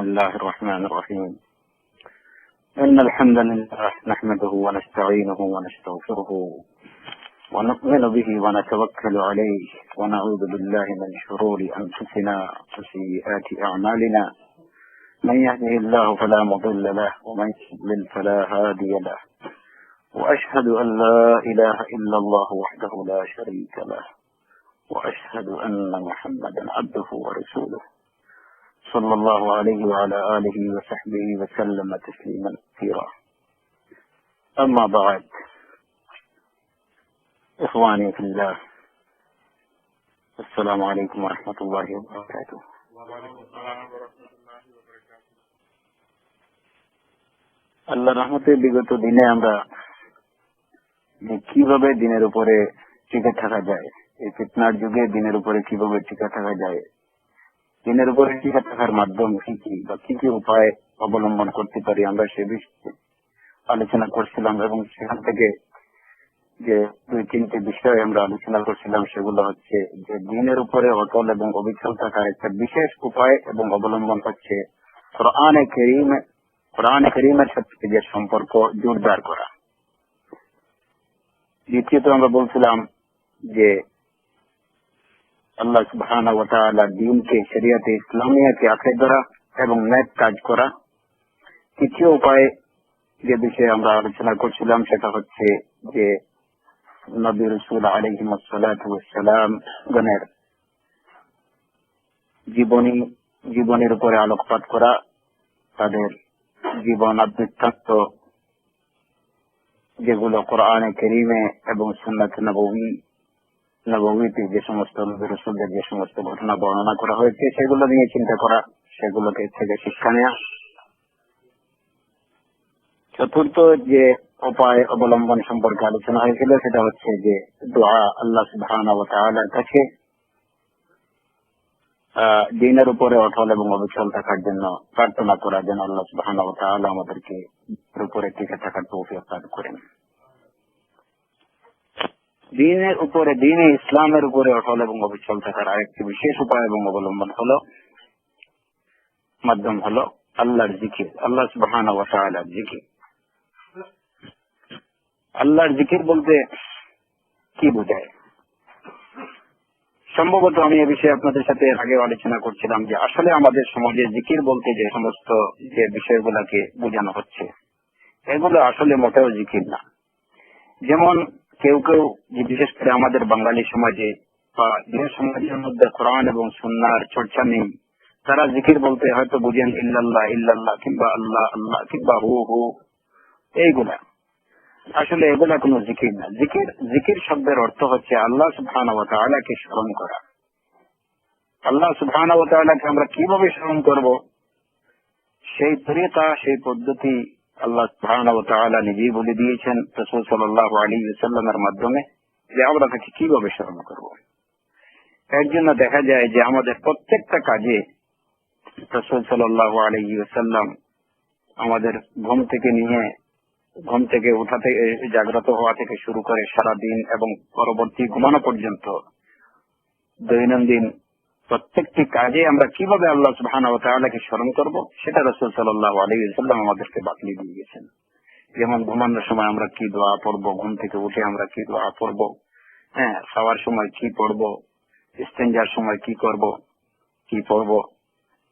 الله الرحمن الرحيم. إن الحمد لله نحمده ونستعينه ونستغفره ونؤمن به ونتوكل عليه ونعوذ بالله من شرور أنفسنا وسيئات أعمالنا. من يهده الله فلا مضل له ومن يضلل فلا هادي له. وأشهد أن لا إله إلا الله وحده لا شريك له وأشهد أن محمدا عبده ورسوله صلى الله عليه وعلى آله وصحبه وسلم تسليما كثيرا. أما بعد، إخواني في الله، السلام عليكم ورحمة الله وبركاته. আল্লাহ রহমতে বিগত দিনে আমরা কিভাবে দিনের উপরে টিকে থাকা যায়, এই ফিতনার যুগে দিনের উপরে কিভাবে টিকে থাকা যায়, দিনের উপরে টিকে থাকার মাধ্যম কি কি বা কি কি উপায় অবলম্বন করতে পারি, আমরা সে বিষয়ে আলোচনা করছিলাম। এবং সেখান থেকে যে দুই তিনটি বিষয় আমরা আলোচনা করছিলাম সেগুলো হচ্ছে যে দিনের উপরে অটল এবং অবিচল থাকার একটা বিশেষ উপায় এবং অবলম্বন হচ্ছে কোরআনে কারীমের সাথে যে সম্পর্ক জোরদার করা। দ্বিতীয়ত আমরা বলছিলাম যে আল্লাহ সুবহানাহু ওয়া তাআলা দ্বীনকে, শরিয়তে ইসলামিয়াকে আঁকড়ে ধরা এবং নেক কাজ করা। তৃতীয় উপায় যে বিষয়ে আমরা আলোচনা করছিলাম সেটা হচ্ছে যে নবী রাসূল আলাইহিস সালাতু ওয়াস সালাম গণের জীবনের উপরে আলোকপাত করা, তাদের জীবন বৃত্তান্ত যেগুলো কোরআনে কারীমে এবং সুন্নাত নববীতে যে সমস্ত নবী রাসূলদের যে সমস্ত ঘটনা বর্ণনা করা হয়েছে সেগুলো নিয়ে চিন্তা করা, সেগুলোকে থেকে শিক্ষা নেওয়া। চতুর্থ যে উপায় অবলম্বন সম্পর্কে আলোচনা হয়েছিল সেটা হচ্ছে যে দোয়া, আল্লাহ সুবহানাহু ওয়া তাআলার কাছে দ্বীনের উপরে অটল এবং অবিচল থাকার জন্য প্রার্থনা করা, যেন আল্লাহ সুবহানাহু ওয়া তাআলা আমাদেরকে এর উপরে টিকে থাকার তৌফিক দান করেন। দ্বীনে ইসলামের উপরে অটল এবং অবিচল থাকার আরেকটি বিশেষ উপায় এবং অবলম্বন মাধ্যম হলো আল্লাহর জিকির, আল্লাহ সুবহানাহু ওয়া তাআলার জিকির। আল্লাহর জিকির বলতে কি বোঝায়? সম্ভবত আমি এ বিষয়ে আপনাদের সাথে আগে আলোচনা করছিলাম যে আসলে আমাদের সমাজে জিকির বলতে যে সমস্ত যে বিষয়গুলোকে বোঝানো হচ্ছে এগুলো আসলে মোটেও জিকির না। যেমন কেউ বিশেষ করে আমাদের বাঙালি সমাজে বা যে সমাজের মধ্যে কোরআন এবং সুন্নাহর চর্চা নেই, তারা জিকির বলতে হয়তো বুঝেন ইল্লাল্লাহ ইল্লাল্লাহ কিংবা আল্লাহ আল্লাহ কিংবা হু হু, এইগুলা। আসলে এগুলা কোনো জিকির না। জিকির শব্দের অর্থ হচ্ছে আল্লাহ সুবহানাহু ওয়া তাআলাকে স্মরণ করা। আল্লাহ সুবহানাহু ওয়া তাআলাকে আমরা কিভাবে স্মরণ করব সেই তরিকা, সেই পদ্ধতি আল্লাহ সুবহানাহু ওয়া তাআলা নিজেই বলে দিয়েছেন রাসূল সাল্লাল্লাহু আলাইহি ওয়াসাল্লামের মাধ্যমে যে আমরা তাকে কিভাবে স্মরণ করব। এর জন্য দেখা যায় যে আমাদের প্রত্যেকটা কাজে রাসূল সাল্লাল্লাহু আলাইহি ওয়াসাল্লাম আমাদের ঘুম থেকে ওঠা থেকে জাগ্রত হওয়া থেকে শুরু করে সারাদিন এবং পরবর্তী ঘুমানো পর্যন্ত দৈনন্দিন প্রত্যেকটি কাজে আমরা কিভাবে আল্লাহ সুবহানাহু ওয়া তাআলাকে স্মরণ করব সেটা রাসূল সাল্লাল্লাহু আলাইহি ওয়াসাল্লাম আমাদেরকে বাতলিয়ে দিয়ে গেছেন। যেমন ঘুমানোর সময় আমরা কি দোয়া পড়ব, ঘুম থেকে উঠে আমরা কি দোয়া পড়ব, খাওয়ার সময় কি পড়ব, ইস্তেঞ্জার সময় কি পড়ব,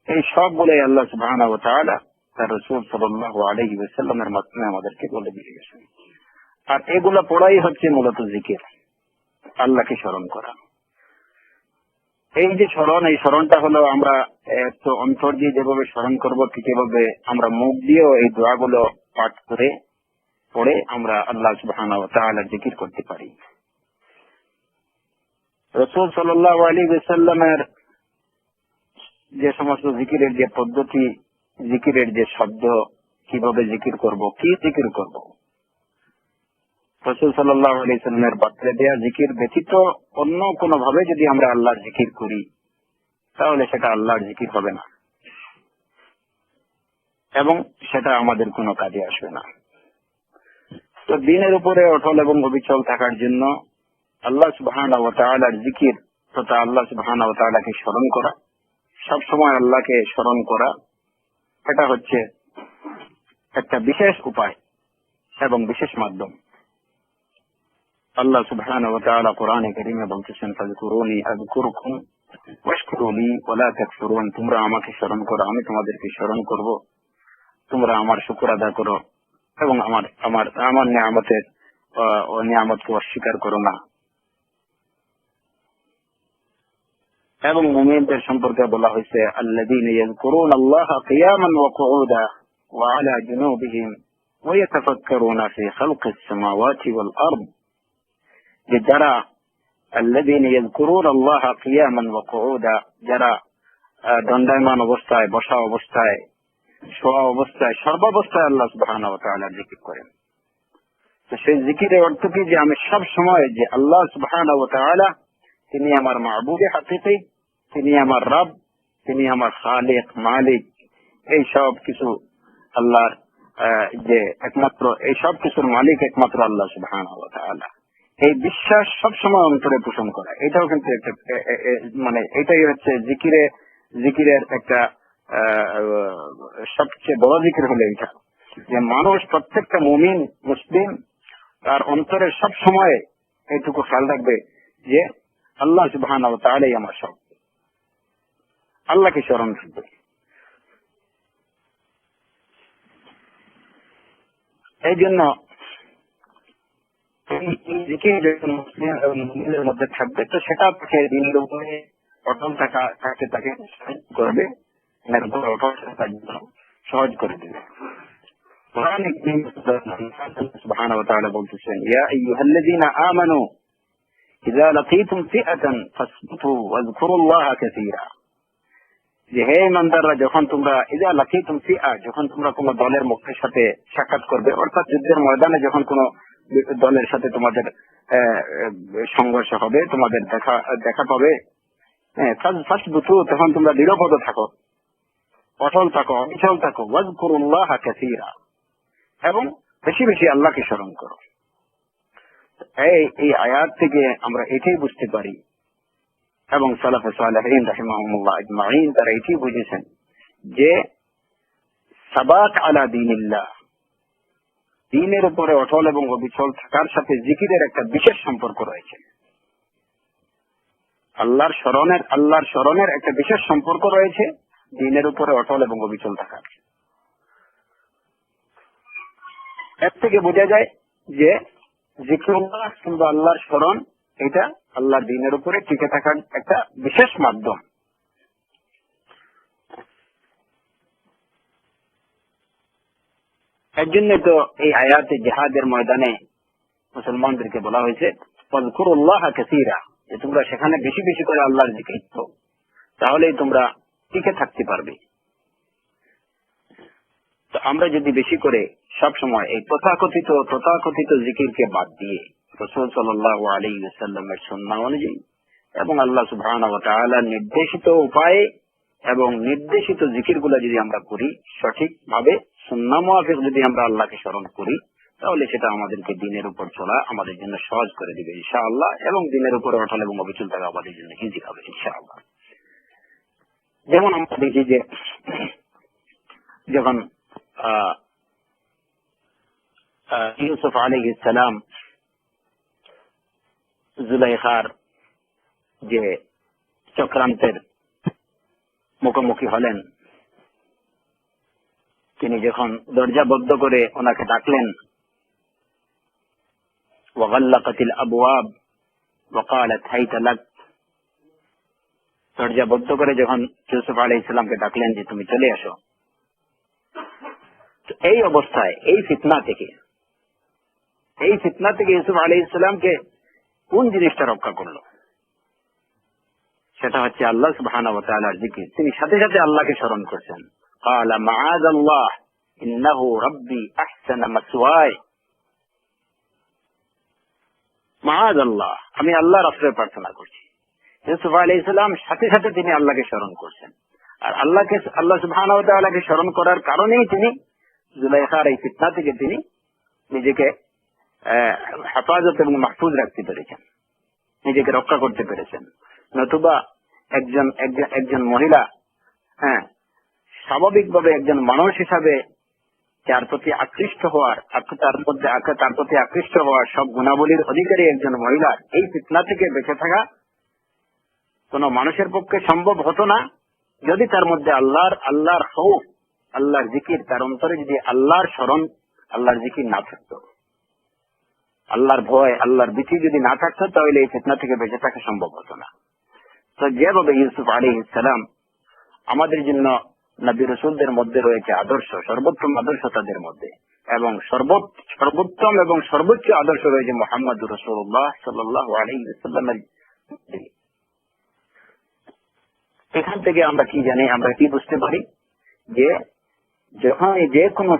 এই সবগুলোই আল্লাহ সুবহানাহু ওয়া তাআলা তার রাসূল সাল্লাল্লাহু আলাইহি ওয়াসাল্লামের মাধ্যমে আমাদেরকে বলে দিয়ে গেছেন। আর এগুলো পড়াই হচ্ছে মূলত জিকির, আল্লাহকে স্মরণ করা। এই যে এই স্মরণটা হলো আমরা অন্তর দিয়ে যেভাবে স্মরণ করবো ঠিক এভাবে আমরা মুখ দিয়েও এই দোয়াগুলো পাঠ করে পড়ে আমরা আল্লাহ সুবহানাহু ওয়া তাআলার জিকির করতে পারি। রাসূল সাল্লাল্লাহু আলাইহি ওয়াসাল্লামের যে সমস্ত জিকিরের যে পদ্ধতি, জিকিরের যে শব্দ, কিভাবে জিকির করব, কি জিকির করব, রাসূল সাল্লাল্লাহু আলাইহি ওয়াসাল্লামের বাতলে দেয়া জিকির ব্যতীত অন্য কোন ভাবে যদি আমরা আল্লাহর জিকির করি তাহলে সেটা আল্লাহর জিকির হবে না এবং সেটা আমাদের কোনো কাজে আসবে না। তো দ্বীনের উপরে অটল এবং অবিচল থাকার জন্য আল্লাহ সুবহানাহু ওয়া তাআলার জিকির তথা আল্লাহ সুবহানাহু ওয়া তাআলাকে স্মরণ করা, সবসময় আল্লাহকে স্মরণ করা, এটা হচ্ছে একটা বিশেষ উপায় এবং বিশেষ মাধ্যম। আল্লাহ সুবহানাহু ওয়া তাআলা কোরআনে কারীমে বলতেছেন, ফাযকুরুনি আযকুরকুম ওয়াশকুরু লি ওয়া লা তাকফুরুন, তোমরা আমাকে স্মরণ করো, আমি তোমাদেরকে স্মরণ করব, তোমরা আমার শুকর আদায় করো এবং আমার আমার আমার নিয়ামতের নিয়ামতকে অস্বীকার করো না। এবং মুমিনদের সম্পর্কে বলা হয়েছে, আল্লাযীনা ইয়াযকুরুনাল্লাহা কিয়ামান ওয়া কুউদা ওয়া আলা জুনুবিহিম ওয়া ইয়াতাফাক্কারুনা ফি খালকিস সামাওয়াতি ওয়াল আরদ, যে যারা আল্লাযীনা ইয়াযকুরুনাল্লাহা কিয়ামান ওয়া কুউদা, যারা দণ্ডায়মান অবস্থায়, বসা অবস্থায়, শোয়া অবস্থায়, সর্বাবস্থায় আল্লাহ সুবহানাহু ওয়া তাআলা জিকির করেন। তো সেই জিকিরের অর্থ কি? যে আমি সব সময় যে আল্লাহ সুবহানাহু ওয়া তাআলা তিনি আমার মাবুদে হাকিকি, তিনি আমার রব, তিনি আমার খালিক মালিক, এই সব কিছু আল্লাহর যে একমাত্র, এই সব কিছুর মালিক একমাত্র আল্লাহ সুবহানাহু ওয়া তাআলা, এই বিশ্বাস সবসময় অন্তরে পোষণ করা, এটাও কিন্তু একটা মানে এটাই হচ্ছে জিকিরের একটা সবচেয়ে বড় জিকির হলো এটা, যে মানুষ প্রত্যেকটা মুমিন মুসলিম তার অন্তরে সব সময় এইটুকু খেয়াল রাখবে যে আল্লাহ সুবহানাহু ওয়া তাআলাই আমার সব, আল্লাহকে স্মরণ করবে। এই জন্য জিকির যখন মুসলিম এবং মুমিনের মধ্যে থাকবে, তো সেটা তাকে দিনের উপরে অটল থাকতে তাকে করবে, সহজ করে দেবে। কোরআনে সুবহানাহু ওয়া তাআলা বলতেছেন, ইয়া আইয়ুহাল্লাযীনা আমানু ইযা লাকীতুম ফিআতান ফাসবুতু ওয়াযকুরুল্লাহা কাসীরা, যে হে ইমানদাররা, যখন তোমরা ইযা লাকীতুম ফিআ, যখন তোমরা কোন দলের মুখের সাথে সাক্ষাৎ করবে, অর্থাৎ যুদ্ধের ময়দানে যখন কোন দলের সাথে তোমাদের সংঘর্ষ হবে, তোমাদের দেখা পাবে, ফাসবুতু, তখন তোমরা দৃঢ়পদ থাকো, অটল থাকো, অবিচল থাকো, ওয়াযকুরুল্লাহা কাসীরা, এবং বেশি বেশি আল্লাহকে স্মরণ করো। এই আয়াত থেকে আমরা এটাই বুঝতে পারি, এবং সালাফে সালেহিন রাহিমাহুমুল্লাহ আজমাইন তারা এটাই বুঝেছেন যে সাবাত আলা দীনিল্লাহ, দ্বীনের উপরে অটল এবং অবিচল থাকার সাথে জিকিরের একটা বিশেষ সম্পর্ক রয়েছে। আল্লাহর স্মরণের একটা বিশেষ সম্পর্ক রয়েছে দ্বীনের উপরে অটল এবং অবিচল থাকার। এর থেকে বোঝা যায় যে জিকিরুল্লাহ কিংবা আল্লাহর স্মরণ, এটা আল্লাহর দ্বীনের উপরে টিকে থাকার একটা বিশেষ মাধ্যম। এর জন্য তো এই আয়াতে জিহাদের ময়দানে মুসলমানদেরকে বলা হয়েছে ফাযকুরুল্লাহা কাসীরা, যে তোমরা সেখানে বেশি বেশি করে আল্লাহর জিকির করো, তাহলেই তোমরা টিকে থাকতে পারবে। তো আমরা যদি বেশি করে সব সময় এই তথাকথিত জিকিরকে বাদ দিয়ে রাসূল সাল্লাল্লাহু আলাইহি ওয়াসাল্লামের সুন্নাহ অনুযায়ী এবং আল্লাহ সুবহানাহু ওয়া তাআলার নির্দেশিত উপায়ে এবং নির্দেশিত জিকিরগুলো যদি আমরা করি, সঠিকভাবে সুন্নাহ মুআফিক যদি আমরা আল্লাহকে স্মরণ করি, তাহলে সেটা আমাদেরকে দ্বীনের উপর চলা আমাদের জন্য সহজ করে দিবে ইনশাআল্লাহ, এবং দ্বীনের উপর অটল এবং অবিচল থাকা আমাদের জন্য ইজি হবে ইনশাআল্লাহ। যেমন আমরা দেখি যে যখন ইউসুফ আলাইহিস সালাম জুলাইখার যে চক্রান্তের মুখোমুখি হলেন, তিনি যখন দরজা বদ্ধ করে ওনাকে ডাকলেন, ওয়াগাল্লাকাতিল আবওয়াব ওয়াকালাত হাইতা লাক, দরজা বদ্ধ করে যখন ইউসুফ আলাইহিস সালামকে ডাকলেন যে তুমি চলে আসো, এই অবস্থায় এই ফিতনা থেকে ইউসুফ আলাইহিস সালামকে কোন জিনিসটা রক্ষা করলো? সেটা হচ্ছে আল্লাহ সুবহানাহু ওয়া তাআলার জিকির। তিনি সাথে সাথে আল্লাহকে স্মরণ করছেন। ক্বালা মাআযাল্লাহ ইন্নাহু রাব্বি আহসানা মাসওয়াই, মাআযাল্লাহ, আমি আল্লাহর আশ্রয় প্রার্থনা করছি। ইউসুফ আলাইহিস সালাম সাথে সাথে তিনি আল্লাহকে স্মরণ করছেন, আর আল্লাহ সুবহানাহু ওয়া তাআলাকে স্মরণ করার কারণেই তিনি জুলাইখার এই ফিতনা থেকে তিনি নিজেকে হেফাজত এবং মাহফুজ রাখতে পেরেছেন, নিজেকে রক্ষা করতে পেরেছেন। নতুবা একজন মহিলা স্বাভাবিকভাবে একজন মানুষ হিসাবে তার প্রতি আকৃষ্ট হওয়ার সব গুণাবলীর অধিকারী একজন মহিলার এই ফিতনা থেকে বেঁচে থাকা কোন মানুষের পক্ষে সম্ভব হতো না যদি তার মধ্যে আল্লাহর খৌফ, আল্লাহর জিকির, তার অন্তরে যদি আল্লাহর স্মরণ, আল্লাহর জিকির না থাকতো, আল্লাহর ভয়, আল্লাহর ভীতি যদি না থাকতো, তাহলে এই ফিতনা থেকে বেঁচে থাকা সম্ভব হতো না। তো যেভাবে ইউসুফ আলাইহিস সালাম আমাদের জন্য নবী রাসূলদের মধ্যে রয়েছে আদর্শ, সর্বোত্তম আদর্শ তাদের মধ্যে, এবং সর্বোত্তম এবং সর্বোচ্চ আদর্শ রয়েছে মুহাম্মদুর রাসূলুল্লাহ সাল্লাল্লাহু আলাইহি ওয়াসাল্লামের মধ্যে। এখান থেকে আমরা কি জানি, আমরা কি বুঝতে পারি যে যখন যে কোনো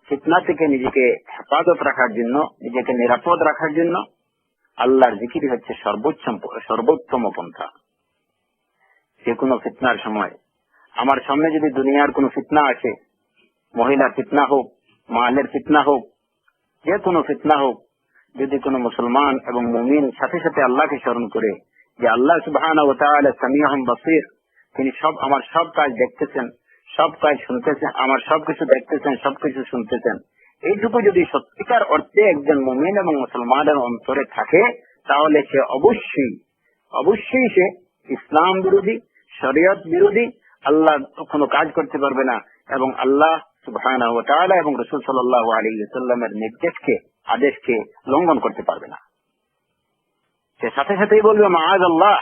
ফিতনা থেকে নিজেকে হেফাজত রাখার জন্য, নিজেকে নিরাপদ রাখার জন্য আল্লাহর জিকির হচ্ছে সর্বোত্তম পন্থা। যে কোনো ফিতনার সময় আমার সামনে যদি দুনিয়ার কোনো ফিতনা আসে, মহিলার ফিতনা হোক, মালের ফিতনা হোক, যে কোনো ফিতনা হোক, যদি কোনো মুসলমান এবং মুমিন সাথে সাথে আল্লাহকে স্মরণ করে যে আল্লাহ সুবহানাহু ওয়া তাআলা সামিউন বাসীর, তিনি আমার সব কাজ দেখতেছেন, সব কাজ শুনতেছেন, আমার সবকিছু দেখতেছেন, সবকিছু শুনতেছেন, এইটুকু যদি সত্যিকার অর্থে একজন মুমিন এবং মুসলমানের অন্তরে থাকে, তাহলে সে অবশ্যই সে ইসলাম বিরোধী, শরীয়ত বিরোধী আল্লাহ কোনো কাজ করতে পারবে না, এবং আল্লাহ সুবহানাহু ওয়া তাআলা এবং রাসূল সাল্লাল্লাহু আলাইহি ওয়াসাল্লামের আদেশকে লঙ্ঘন করতে পারবে না। সে সাথে সাথেই বলবে মাআযাল্লাহ,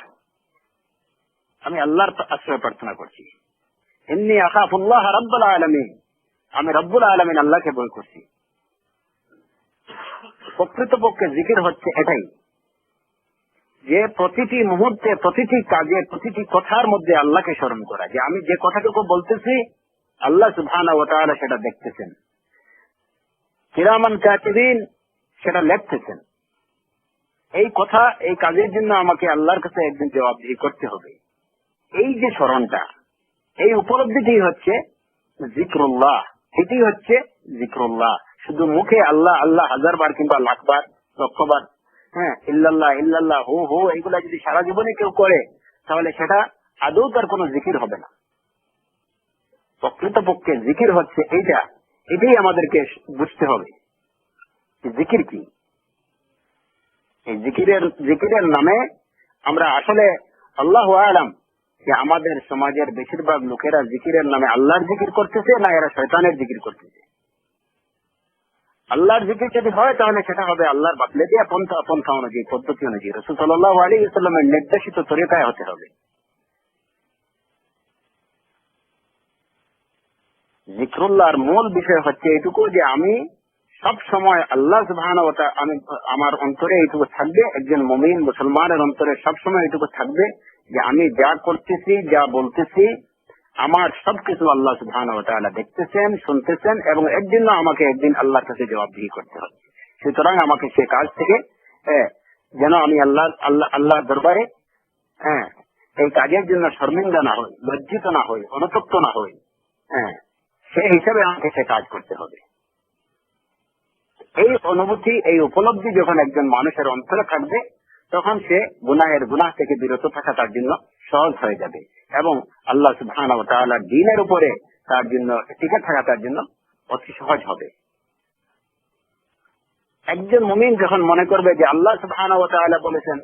আমি আল্লাহর আশ্রয় প্রার্থনা করছি, ইন্নী আখাফুল্লাহ রাব্বুল আলামিন, আমি রব্বুল আলামিন আল্লাহকে ভয় করছি। প্রকৃতপক্ষে জিকির হচ্ছে এটাই যে প্রতিটি মুহূর্তে, প্রতিটি কাজে, প্রতিটি কথার মধ্যে আল্লাহকে স্মরণ করা, যে আমি যে কথাটুকু বলতেছি আল্লাহ সুবহানাহু ওয়া তাআলা সেটা দেখতেছেন, কিরামান কাতিবিন সেটা লিখতেছেন। এই কথা, এই কাজের জন্য আমাকে আল্লাহর কাছে একদিন জবাবদিহি করতে হবে। এই যে স্মরণটা, এই উপলব্ধিটি হচ্ছে জিক্রুল্লাহ, এটি হচ্ছে জিক্রুল্লাহ। শুধু মুখে আল্লাহ আল্লাহ 1000 বার কিংবা লাখবার, লক্ষবার, ইল্লাল্লাহ ইল্লাল্লাহ হো হো এইগুলা যদি সারা জীবনে কেউ করে, তাহলে সেটা আদৌ তার কোনো জিকির হবে না। প্রকৃতপক্ষে জিকির হচ্ছে এটাই আমাদেরকে বুঝতে হবে। জিকির কি? এই জিকিরের নামে আমরা আসলে আল্লাহু আ'লাম যে আমাদের সমাজের বেশিরভাগ লোকেরা জিকিরের নামে আল্লাহর জিকির করতেছে না এরা শয়তানের জিকির করতেছে। আল্লাহর জিকির যদি হয় তাহলে সেটা হবে আল্লাহর বাতলে দিয়ে পন্থা অনুযায়ী, পদ্ধতি অনুযায়ী, রাসূল সাল্লাল্লাহু আলাইহি ওয়াসাল্লামের নির্দেশিত তরিকায় হতে হবে। জিক্রুল্লাহর মূল বিষয় হচ্ছে এটুকু যে আমি সব সময় আল্লাহ সুবহানাহু ওয়া তাআলা, আমার অন্তরে এইটুকু থাকবে, একজন মুমিন মুসলমানের অন্তরে সবসময় এইটুকু থাকবে যে আমি যা করতেছি, যা বলতেছি, আমার সবকিছু আল্লাহ সুবহানাহু ওয়া তাআলা দেখতেছেন, শুনতেছেন, এবং একদিন আল্লাহর কাছে জবাবদিহি করতে হবে। সুতরাং আমাকে সে কাজ থেকে যেন আমি আল্লাহর দরবারে এই কাজের জন্য শর্মিন্দা না হই, লজ্জিত না হই, অনুতপ্ত না হই, সেই হিসাবে আমাকে সে কাজ করতে হবে। এই অনুভূতি, এই উপলব্ধি যখন একজন মানুষের অন্তরে থাকবে, তখন সে গুনাহ থেকে বিরত থাকা তার জন্য সহজ হয়ে যাবে, এবং আল্লাহ সুবহানাহু ওয়া তাআলার দ্বীনের উপরে তার জন্য টিকে থাকা তার জন্য অতি সহজ হবে। একজন মুমিন যখন মনে করবে যে আল্লাহ সুবহানাহু ওয়া তাআলা বলেছেন,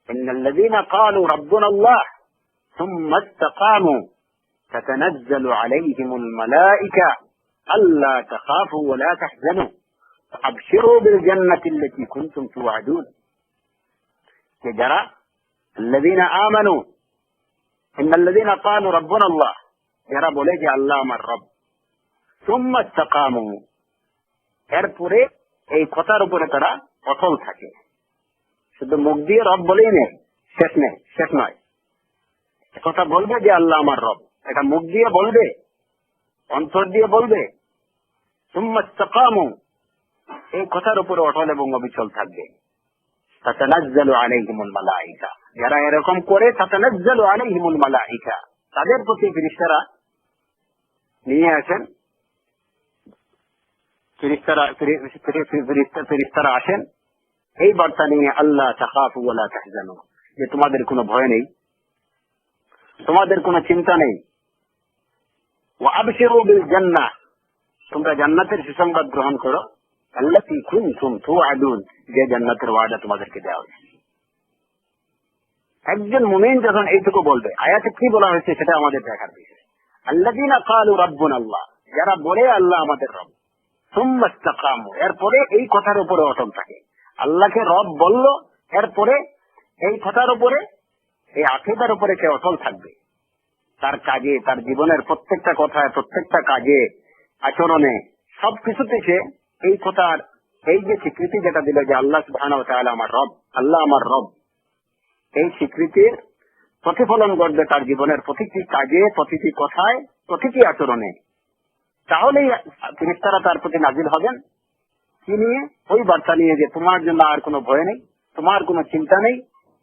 ইন্নাল্লাযীনা ক্বালু রাব্বুনাল্লাহ সুম্মা ইসতাকামু তাতানাজ্জালু আলাইহিমুল মালায়েকা আল্লা তাখাফু ওয়া লা তাহজানু আবশিরু বিল জান্নাতিল্লাতী কুনতুম তুআদুন। যে যারা আল্লাযীনা আমানু, ইন্নাল্লাযীনা ক্বালু রাব্বুনাল্লাহ, যারা বলে যে আল্লাহ আমার রব, সুম্মা ইসতাকামু, এরপরে এই কথার উপরে তারা অটল থাকে। শুধু মুখ দিয়ে রব বলেই নেই, শেষ নয়। কথা বলবে যে আল্লাহ আমার রব, এটা মুখ দিয়ে বলবে, অন্তর দিয়ে বলবে। সুম্মা ইসতাকামু, এই কথার উপরে অটল এবং অবিচল থাকবে। তাতানাজ্জালু আলাইহিমুল মালায়েকা, যারা এরকম করে, তাতানাজ্জালু আলাইহিমুল মালায়েকা, তাদের প্রতি ফেরেশতারা নিয়ে আসেন, ফেরেশতারা আসেন এই বার্তা নিয়ে, আল্লাহ তাখাফু ওয়া লা তাহজানু, যে তোমাদের কোনো ভয় নেই, তোমাদের কোনো চিন্তা নেই, ওয়া আবশিরু বিল জান্নাহ, তোমরা জান্নাতের সুসংবাদ গ্রহণ করো, আল্লাতী কুনতুম তুআদুন, যে জান্নাতের ওয়াদা তোমাদেরকে দেওয়া হয়েছে। একজন মুমিন যখন এইটুকু বলবে, আয়াতে কি বলা হয়েছে সেটা আমাদের দেখার বিষয়। আল্লাযীনা ক্বালু রাব্বুনা আল্লাহ, যারা বলে আল্লাহ আমাদের রব, সুম্মা ইসতাকামু, এরপরে এই কথার উপরে অটল থাকে। আল্লাহকে রব বলল, এরপরে এই কথার উপরে, এই আকীদার উপরে সে অটল থাকবে। তার কাজে, তার জীবনের প্রত্যেকটা কথায়, প্রত্যেকটা কাজে, আচরণে, সবকিছুতে সে এই কথার, এই যে স্বীকৃতি যেটা দিল যে আল্লাহ সুবহানাহু ওয়া তাআলা আমার রব, আল্লাহ আমার রব, এই স্বীকৃতির প্রতিফলন ঘটবে তার জীবনের প্রতিটি কাজে, প্রতিটি কথায়, প্রতিটি আচরণে। তাহলেই ফেরেশতারা তার প্রতি নাজিল হবেন। কি নিয়ে? ওই বার্তা নিয়ে যে তোমার জন্য আর কোনো ভয় নেই, তোমার কোনো চিন্তা নেই।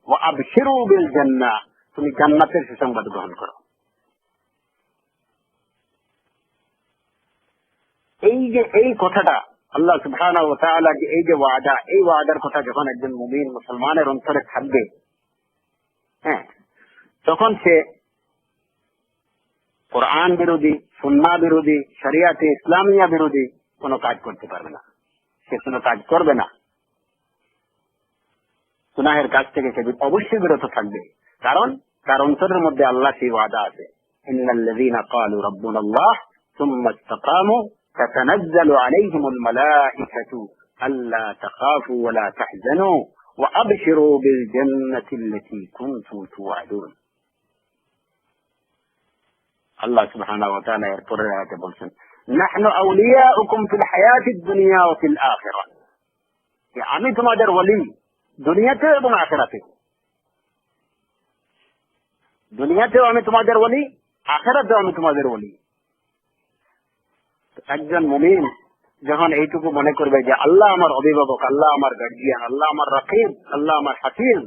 ওয়া আবশিরু বিল জান্নাহ, তুমি জান্নাতের সুসংবাদ গ্রহণ করো। এই যে এই কথাটা আল্লাহ সুবহানাহু ওয়া তাআলা যে এই যে ওয়াদা, এই ওয়াদার কথা যখন একজন মুমিন মুসলমানের অন্তরে থাকবে, হ্যাঁ, তখন সে কোরআন বিরোধী, সুন্নাহ বিরোধী, শরিয়াতে ইসলামিয়া বিরোধী কোনো কাজ করতে পারবে না, সে কোনো কাজ করবে না। গুনাহের কাজ থেকে সে অবশ্যই বিরত থাকবে, কারণ তার অন্তরের মধ্যে আল্লাহ সেই ওয়াদা আছে। ইন্নাল্লাযীনা ক্বালু রাব্বুনাল্লাহ সুম্মা ইসতাকামু তাতানাজ্জালু আলাইহিমুল মালাঈকাতু আল্লা তাখাফু ওয়া লা তাহজানু ওয়া আবশিরু বিল জান্নাতিল্লাতী কুনতুম তুআদুন। আল্লাহ সুবহানাহু ওয়া তাআলা এর পরের আয়াতে বলছেন, নাহনু আউলিয়াউকুম ফিল হায়াতিদ দুনিয়া ওয়া ফিল আখিরাহ, আমি তোমাদের ওলি দুনিয়াতে এবং আখিরাতে। দুনিয়াতেও আমি তোমাদের ওলি, আখিরাতেও আমি তোমাদের ওলি। একজন মুমিন যখন এইটুকু মনে করবে যে আল্লাহ আমার অভিভাবক, আল্লাহ আমার গার্জিয়ান, আল্লাহ আমার রাকিব, আল্লাহ আমার হাফিজ,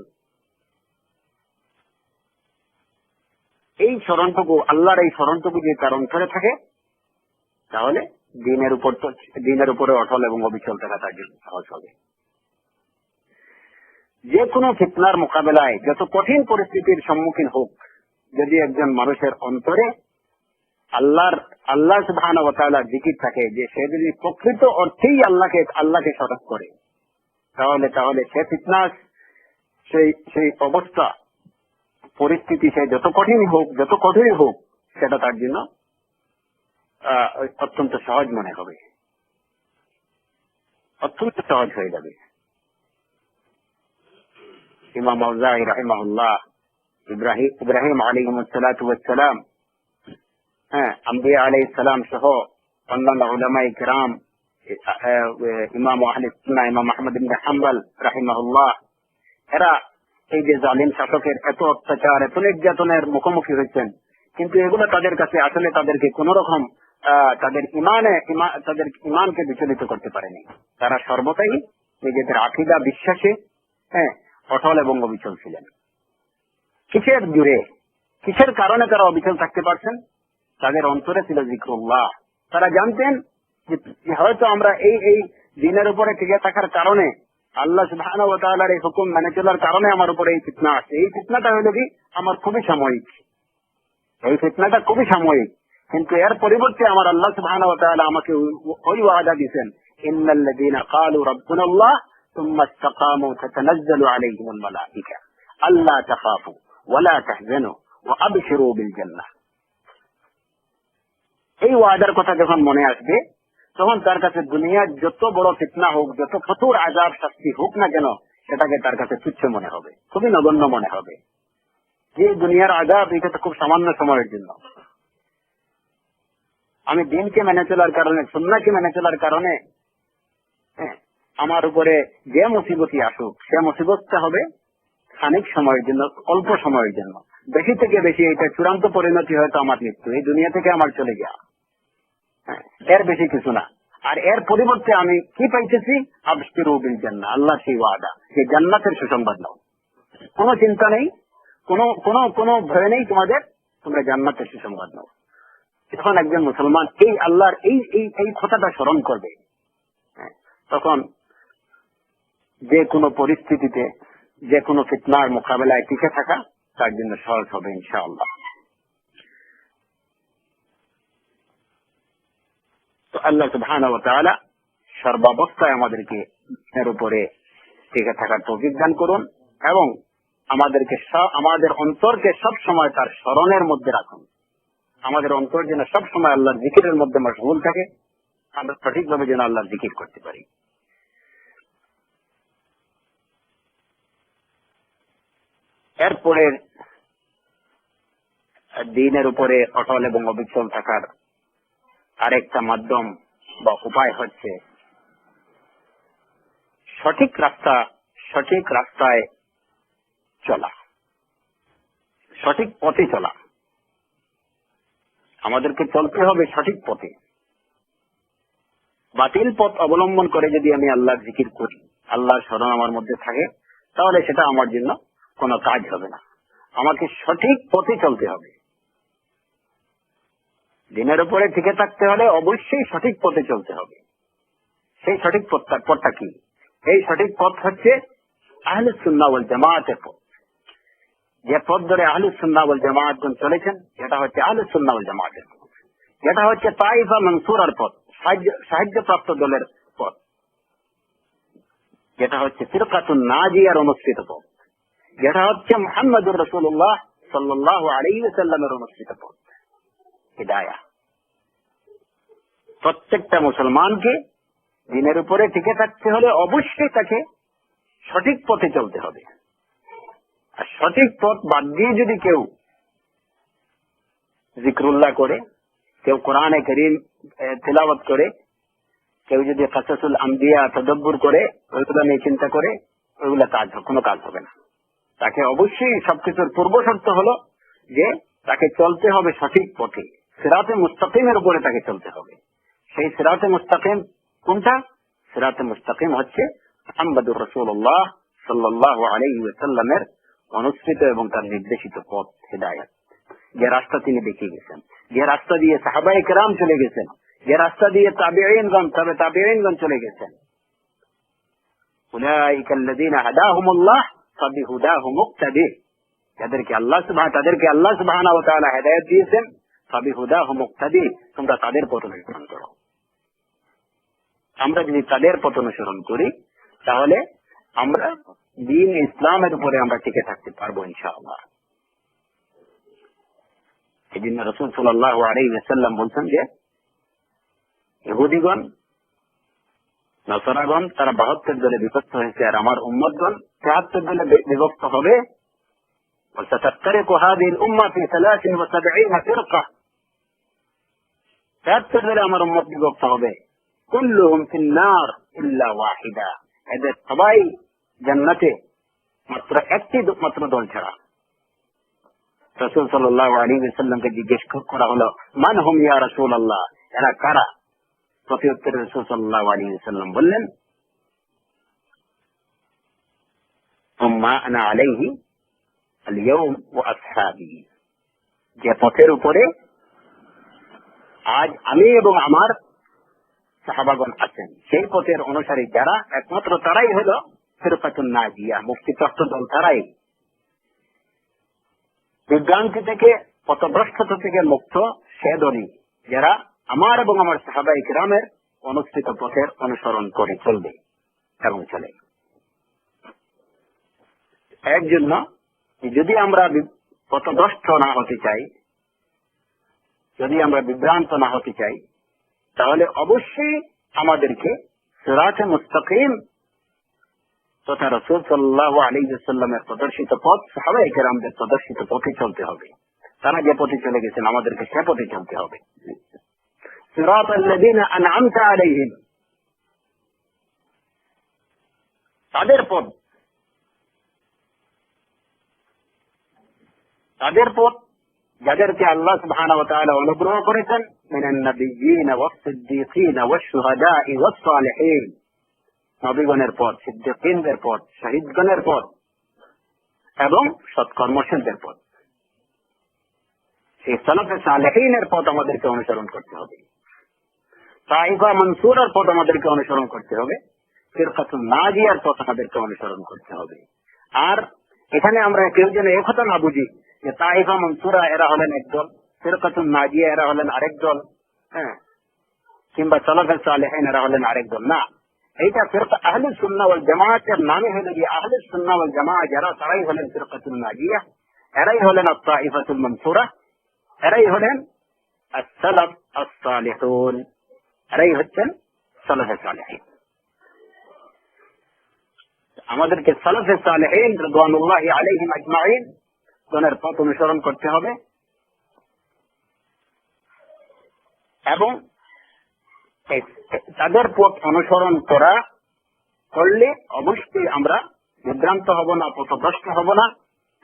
এই স্মরণটুকু, আল্লাহর এই স্মরণটুকু যদি তার অন্তরে থাকে, তাহলে দিনের উপরে অটল এবং অবিচল থাকা তার জন্য সহজ হবে। যে কোনো ফিতনার মোকাবেলায় যত কঠিন পরিস্থিতির সম্মুখীন হোক, যদি একজন মানুষের অন্তরে আল্লাহ সুবহানাহু ওয়া তাআলার জিকির থাকে, যে সে যদি প্রকৃত অর্থেই আল্লাহকে স্মরণ করে, তাহলে সে ফিতনা, সেই অবস্থা, পরিস্থিতি, সে যত কঠিনই হোক, সেটা তার জন্য অত্যন্ত সহজ মনে হবে, অত্যন্ত সহজ হয়ে যাবে। ইমাম আউজাঈ রাহিমাহুল্লাহ, ইব্রাহিম আলাইহিস সালাতু ওয়াস সালাম, আম্বিয়া আলাইহিস সালাম সহ অন্যান্য উলামায়ে কিরাম, ইমাম আহলে সুন্নাহ ইমাম আহমদ ইবনে হাম্বল রাহিমাহুল্লাহ, এরা এই যে জালিম শাসকের এত অত্যাচার, এত নির্যাতনের মুখোমুখি হয়েছেন, কিন্তু এগুলো তাদের কাছে আসলে তাদেরকে কোন রকম তাদের ইমানকে বিচলিত করতে পারেনি। তারা সর্বদাই নিজেদের আকীদা, বিশ্বাসে অটল এবং অবিচল ছিলেন। কিসের জুড়ে, কিসের কারণে তারা অবিচল থাকতে পারছেন? তাদের অন্তরে ছিল জিক্রুল্লাহ। তারা জানতেন যে হয়তো আমরা এই দিনের উপরে টিকে থাকার কারণে, আল্লাহ সুবহানাহু ওয়া তাআলার এই হুকুম মেনে চলার কারণে আমার উপরে এই ফিতনা আসছে। এই ফিতনাটা হলো কি আমার খুবই সাময়িক, এই ফিতনাটা খুবই সাময়িক, কিন্তু এর পরিবর্তে আমার আল্লাহ সুবহানাহু ওয়া তাআলা আমাকে ওই ওয়াদা দিয়েছেন, ইন্নাল্লাযীনা ক্বালু রাব্বুনাল্লাহ সুম্মা ইসতাকামু তাতানাজ্জালু আলাইহিমুল মালাঈকা আল্লা তাখাফু ওয়া লা তাহজানু ওয়া আবশিরু বিল জান্নাহ। এই ওয়াদার কথা যখন মনে আসবে, তখন তার কাছে দুনিয়ার যত বড় ফিতনা হোক, যত কঠোর আযাব শাস্তি হোক না কেন, সেটাকে তার কাছে তুচ্ছ মনে হবে, খুবই নগণ্য মনে হবে। যে দুনিয়ার আযাব, এটা তো খুব সামান্য সময়ের জন্য। আমি দিনকে মেনে চলার কারণে, সুন্নাহকে মেনে চলার কারণে আমার উপরে যে মুসিবতই আসুক, সে মুসিবতটা হবে খানিক সময়ের জন্য, অল্প সময়ের জন্য। বেশি থেকে বেশি এটা চূড়ান্ত পরিণতি হয়তো আমার মৃত্যু, এই দুনিয়া থেকে আমার চলে যাওয়া, এর বেশি কিছু না। আর এর পরিবর্তে আমি কি পাইতেছি? আবশিরু বিল জান্নাহ, আল্লাহ সেই ওয়াদা, যে জান্নাতের সুসংবাদ নাও, কোনো চিন্তা নেই, কোনো ভয় নেই তোমাদের, তোমরা জান্নাতের সুসংবাদ নাও। যখন একজন মুসলমান এই আল্লাহর এই কথাটা স্মরণ করবে, তখন যে কোনো পরিস্থিতিতে, যে কোনো ফিতনার মোকাবেলায় টিকে থাকা তার জন্য সহজ হবে ইনশাআল্লাহ। আল্লাহ সুবহানাহু ওয়া তাআলা সর্বাবস্থায় আমাদেরকে এর উপরে টিকে থাকার তৌফিক দান করুন এবং আমাদের অন্তরকে সব সময় তার স্মরণের মধ্যে রাখুন। আমাদের অন্তর যেন সব সময় আল্লাহর জিকিরের মধ্যে মশগুল থাকে, আমরা সঠিকভাবে যেন আল্লাহর জিকির করতে পারি। এরপরে দ্বীনের উপরে অটল এবং অবিচল থাকার আরেকটা মাধ্যম বা উপায় হচ্ছে সঠিক রাস্তায় চলা, সঠিক পথে চলা। আমাদেরকে চলতে হবে সঠিক পথে। বাতিল পথ অবলম্বন করে যদি আমি আল্লাহর জিকির করি, আল্লাহর স্মরণ আমার মধ্যে থাকে, তাহলে সেটা আমার জন্য কোনো কাজ হবে না। আমাকে সঠিক পথে চলতে হবে। দিনের উপরে টিকে থাকতে হলে অবশ্যই সঠিক পথে চলতে হবে। সেই সঠিক পথটা কি? এই সঠিক পথ হচ্ছে আহলুস সুন্নাহ ওয়াল জামাতের পথ। যে পথ ধরে আহলুস সুন্নাহ ওয়াল জামাতগণ চলেছেন, এটা হচ্ছে আহলুস সুন্নাহ ওয়াল জামাতের পথ। যেটা হচ্ছে তাইফা মানসুরার পথ, সাহায্যপ্রাপ্ত দলের পথ। যেটা হচ্ছে ফিরকাতুন নাজিয়ার অনুষ্ঠিত পথ। যেটা হচ্ছে মুহাম্মদুর রাসূলুল্লাহ সাল্লাল্লাহু আলাইহি ওয়াসাল্লামের অনুষ্ঠিত পথ, হিদায়াহ। প্রত্যেকটা মুসলমানকে দিনের উপরে টিকে থাকতে হলে অবশ্যই তাকে সঠিক পথে চলতে হবে। আর সঠিক পথ বাদ দিয়ে যদি কেউ জিকরুল্লাহ করে, কেউ কোরআনে কারীম তিলাওয়াত করে, কেউ যদি কাসাসুল আম্বিয়া তাদাব্বুর করে, ওইগুলো নিয়ে চিন্তা করে, ওইগুলো কোনো কাজ হবে না। তাকে অবশ্যই সবকিছুর পূর্ব শর্ত হলো যে তাকে চলতে হবে সঠিক পথে, সিরাতে মুস্তাকিমের উপরে তাকে চলতে হবে। সেই সিরাতে মুস্তাকিম কোনটা? সিরাতে মুস্তাকিম হচ্ছে মুহাম্মদুর রাসূলুল্লাহ সাল্লাল্লাহু আলাইহি ওয়াসাল্লামের অনুসৃত এবং তার নির্দেশিত পথ, হিদায়াত। যে রাস্তা তিনি দেখিয়ে গেছেন, যে রাস্তা দিয়ে সাহাবায়ে কেরাম চলে গেছেন, যে রাস্তা দিয়ে তাবেঈনগণ চলে গেছেন। উলাইকাল্লাযীনা হাদাহুমুল্লাহ ফাবিহুদাহু মুক্তাদি। তাদেরকে আল্লাহ সুবহানাহু ওয়া তাআলা হেদায়েত দিয়েছেন, ফাবিহুদাহু মুক্তাদি, তোমরা তাদের পথ অনুসরণ করো। আমরা যদি তাদের পথ অনুসরণ করি, তাহলে আমরা দ্বীন ইসলামের উপরে আমরা টিকে থাকতে পারবো ইনশাআল্লাহ। এই জন্য রাসূল সাল্লাল্লাহু আলাইহি ওয়াসাল্লাম বলছেন যে ইহুদিগণ, নাসারাগণ তারা 72 দলে বিভক্ত হয়েছে, আর আমার উম্মতগণ 73 দলে বিভক্ত হবে। وستفترق هذه الأمة في 73 فرقة। 73 দলে আমার উম্মত বিভক্ত হবে। كلهم في النار إلا واحدة। এদের সবাই জান্নাতে, মাত্র একটি দল ছাড়া। রাসূল সাল্লাল্লাহু আলাইহি ওয়াসাল্লামকে জিজ্ঞেস করা হলো, মান হুম ইয়া রাসূলুল্লাহ, এরা কারা? প্রত্যুত্তরে রাসূল সাল্লাল্লাহু আলাইহি ওয়াসাল্লাম বললেন, উম্মা আনা আলাইহি আল ইয়াউম ওয়া আসহাবি। যে পথের উপরে আজ আমি এবং আমার সাহাবাগণ আছেন, সেই পথের অনুসারী যারা, একমাত্র তারাই হলো ফিরকাতুন নাজিয়া, মুক্তিপ্রাপ্ত দল। তারাই বিভ্রান্তি থেকে, পথভ্রষ্টতা থেকে মুক্ত সে দলই যারা আমার এবং আমার সাহাবায়ে কিরামের অনুষ্ঠিত পথের অনুসরণ করে চলবে এবং চলে। এর জন্য যদি আমরা পথভ্রষ্ট না হতে চাই, যদি আমরা বিভ্রান্ত না হতে চাই, তাহলে অবশ্যই আমাদেরকে সিরাতে মুস্তাকিম তথা রাসূল সাল্লাল্লাহু আলাইহি ওয়াসাল্লামের প্রদর্শিত পথ, সাহাবায়ে কেরামদের প্রদর্শিত পথে চলতে হবে। তারা যে পথে চলে গেছেন, আমাদেরকে সে পথে চলতে হবে। সিরাতাল্লাযীনা আন'আমতা আলাইহিম, তাদের পথ যাদেরকে আল্লাহ সুবহানাহু ওয়া তাআলা অনুগ্রহ করেছেন, মিনান নাবিয়্যিন ওয়াস সিদ্দীকিন ওয়াশ শুহাদা'i ওয়াস সালিহিন। নবীগণের পথ, সিদ্দীকীনদের পথ, শহীদগণের পথ এবং সৎকর্মশীলদের পথ। সেই সালাফে সালেহিনের পথ আমাদেরকে অনুসরণ করতে হবে। তাইফা মানসুরার পথ আমাদেরকে অনুসরণ করতে হবে। ফিরকাতুন নাজিয়ার পথ আমাদেরকে অনুসরণ করতে হবে। আর এখানে আমরা কেউ যেন একথা না বুঝি যে তাইফা মানসুরা এরা হলেন একদল, ফিরকাতুন নাজিয়া এরা হলেন আরেক দল। হ্যাঁ, কিংবা সালাফে সালেহিন এরা হলেন আরেক দল না। এইটা ফিরকা আহলে সুন্নাহ ওয়াল জামাতের নামে হলো যে আহলে সুন্নাহ ওয়াল জামাত যারা, তারাই হলেন ফিরকাতুল নাজিয়া, এরাই হলেন আত-তাইফাতুল মানসুরা, এরাই হলেন as-সালাফ as-সালিহুন, এরাই হচ্ছেন সালাফে সালেহিন। আমাদেরকে সালাফে সালেহিন রিদওয়ানুল্লাহি আলাইহিম আজমাইন তাদের পথ অনুসরণ করতে হবে এবং তাদের পথ অনুসরণ করলে অবশ্যই আমরা বিভ্রান্ত হব না, পথভ্রষ্ট হব না।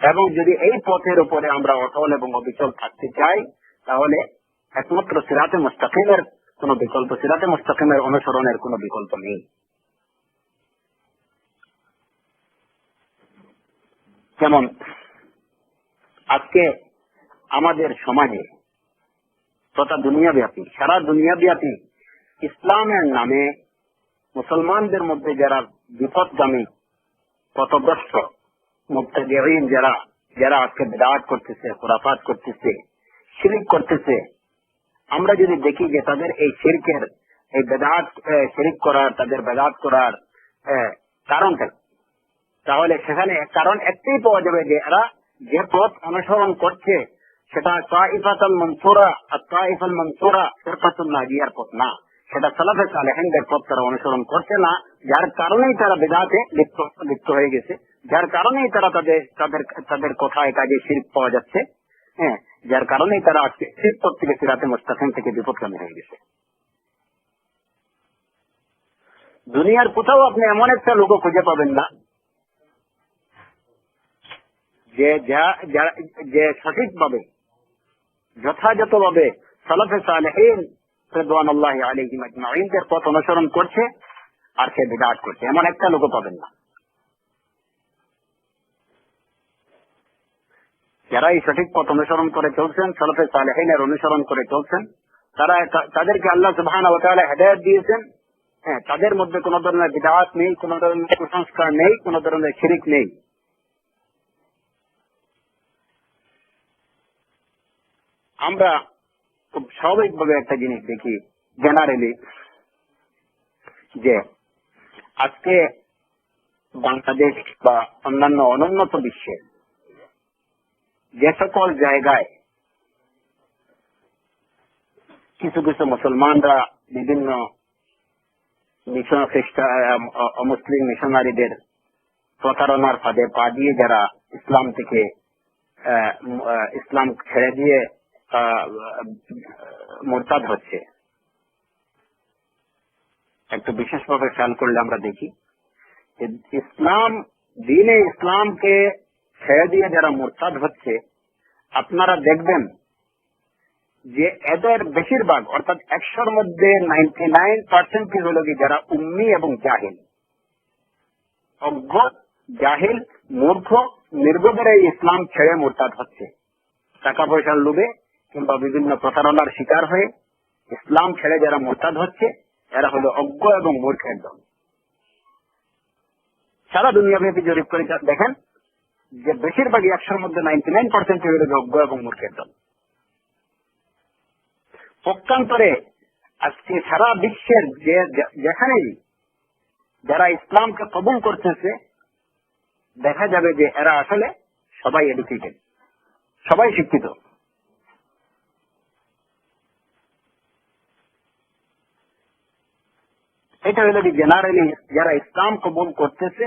এবং যদি এই পথের উপরে আমরা অটল এবং অবিচল থাকতে চাই, তাহলে একমাত্র সিরাতে মুস্তাকিমের কোন বিকল্প, সিরাতে মুস্তাকিমের অনুসরণের কোন বিকল্প নেই। যেমন আজকে আমাদের সমাজে তথা দুনিয়াব্যাপী, সারা দুনিয়াব্যাপী ইসলামের নামে মুসলমানদের মধ্যে যারা বিপদগামী, পথভ্রষ্ট, মুবতাদিঈন যারা আজকে বিদআত করতেছে, খুরাফাত করতেছে, শিরক করতেছে, আমরা যদি দেখি যে তাদের এই শিরকের, এই বিদআত, শিরক করার, তাদের বিদআত করার কারণটা, তাহলে সেখানে কারণ একটাই পাওয়া যাবে যে এরা যে পথ অনুসরণ করছে সেটা তাইফাতুল মানসুরা, আত-তাইফাতুল মানসুরা ফিরকাতুন নাজিয়ার পথ না, সেটা সালাফে সালেহিনদের পথ তারা অনুসরণ করছে না। যার কারণেই তারা বিদআতে লিপ্ত হয়ে গেছে, যার কারণেই তারা তাদের কথায় কাজে শিরক পাওয়া যাচ্ছে, হ্যাঁ, যার কারণেই তারা আজকে শিরক থেকে সিরাতে মুস্তাকিম থেকে বিপদগামী হয়ে গেছে। দুনিয়ার কোথাও আপনি এমন একটা লোক খুঁজে পাবেন না যে সঠিকভাবে, যথাযথভাবে সালাফে সালেহিন রিদওয়ানুল্লাহি আলাইহিম আজমাইনদের পথ অনুসরণ করছে আর সে বিদআত করছে, এমন একটা লোক পাবেন না। যারা এই সঠিক পথ অনুসরণ করে চলছেন, সালাফে সালেহিনের অনুসরণ করে চলছেন, তাদেরকে আল্লাহ সুবহানাহু ওয়া তাআলা হেদায়েত দিয়েছেন। হ্যাঁ, তাদের মধ্যে কোন ধরনের বিদআত নেই, কোন ধরনের কুসংস্কার নেই, কোন ধরনের শিরক নেই। আমরা খুব স্বাভাবিকভাবে একটা জিনিস দেখি জেনারেলি, যে আজকে বাংলাদেশ বা অন্যান্য অনুন্নত বিশ্বে যে সকল জায়গায় কিছু কিছু মুসলমানরা বিভিন্ন মুসলিম মিশনারিদের প্রতারণার ফাঁদে পা দিয়ে যারা ইসলাম থেকে ইসলাম ছেড়ে দিয়ে মুরতাদ হচ্ছে, একটু বিশেষভাবে খেয়াল করলে আমরা দেখি দ্বীনে ইসলামকে ছেড়ে দিয়ে যারা মুরতাদ হচ্ছে, আপনারা দেখবেন যে এদের বেশিরভাগ, অর্থাৎ 100-র মধ্যে 99% হলো কি যারা উম্মি এবং জাহিল, অজ্ঞ, জাহিল, মূর্খ, নির্বোধেরা ইসলাম ছেড়ে মুরতাদ হচ্ছে। টাকা পয়সার লোভে কিংবা বিভিন্ন প্রতারণার শিকার হয়ে ইসলাম ছেড়ে যারা মুরতাদ হচ্ছে, এরা হলো অজ্ঞ এবং মূর্খের দল। সারা দুনিয়াব্যাপী জরিপ করে দেখেন যে বেশিরভাগই 100-র মধ্যে 99% হলো অজ্ঞ এবং মূর্খের দল। পক্ষান্তরে আজকে সারা বিশ্বের যেখানেই যারা ইসলামকে কবুল করতেছে, দেখা যাবে যে এরা আসলে সবাই এডুকেটেড, সবাই শিক্ষিত। এটা হলো কি জেনারেলি যারা ইসলাম কবুল করতেছে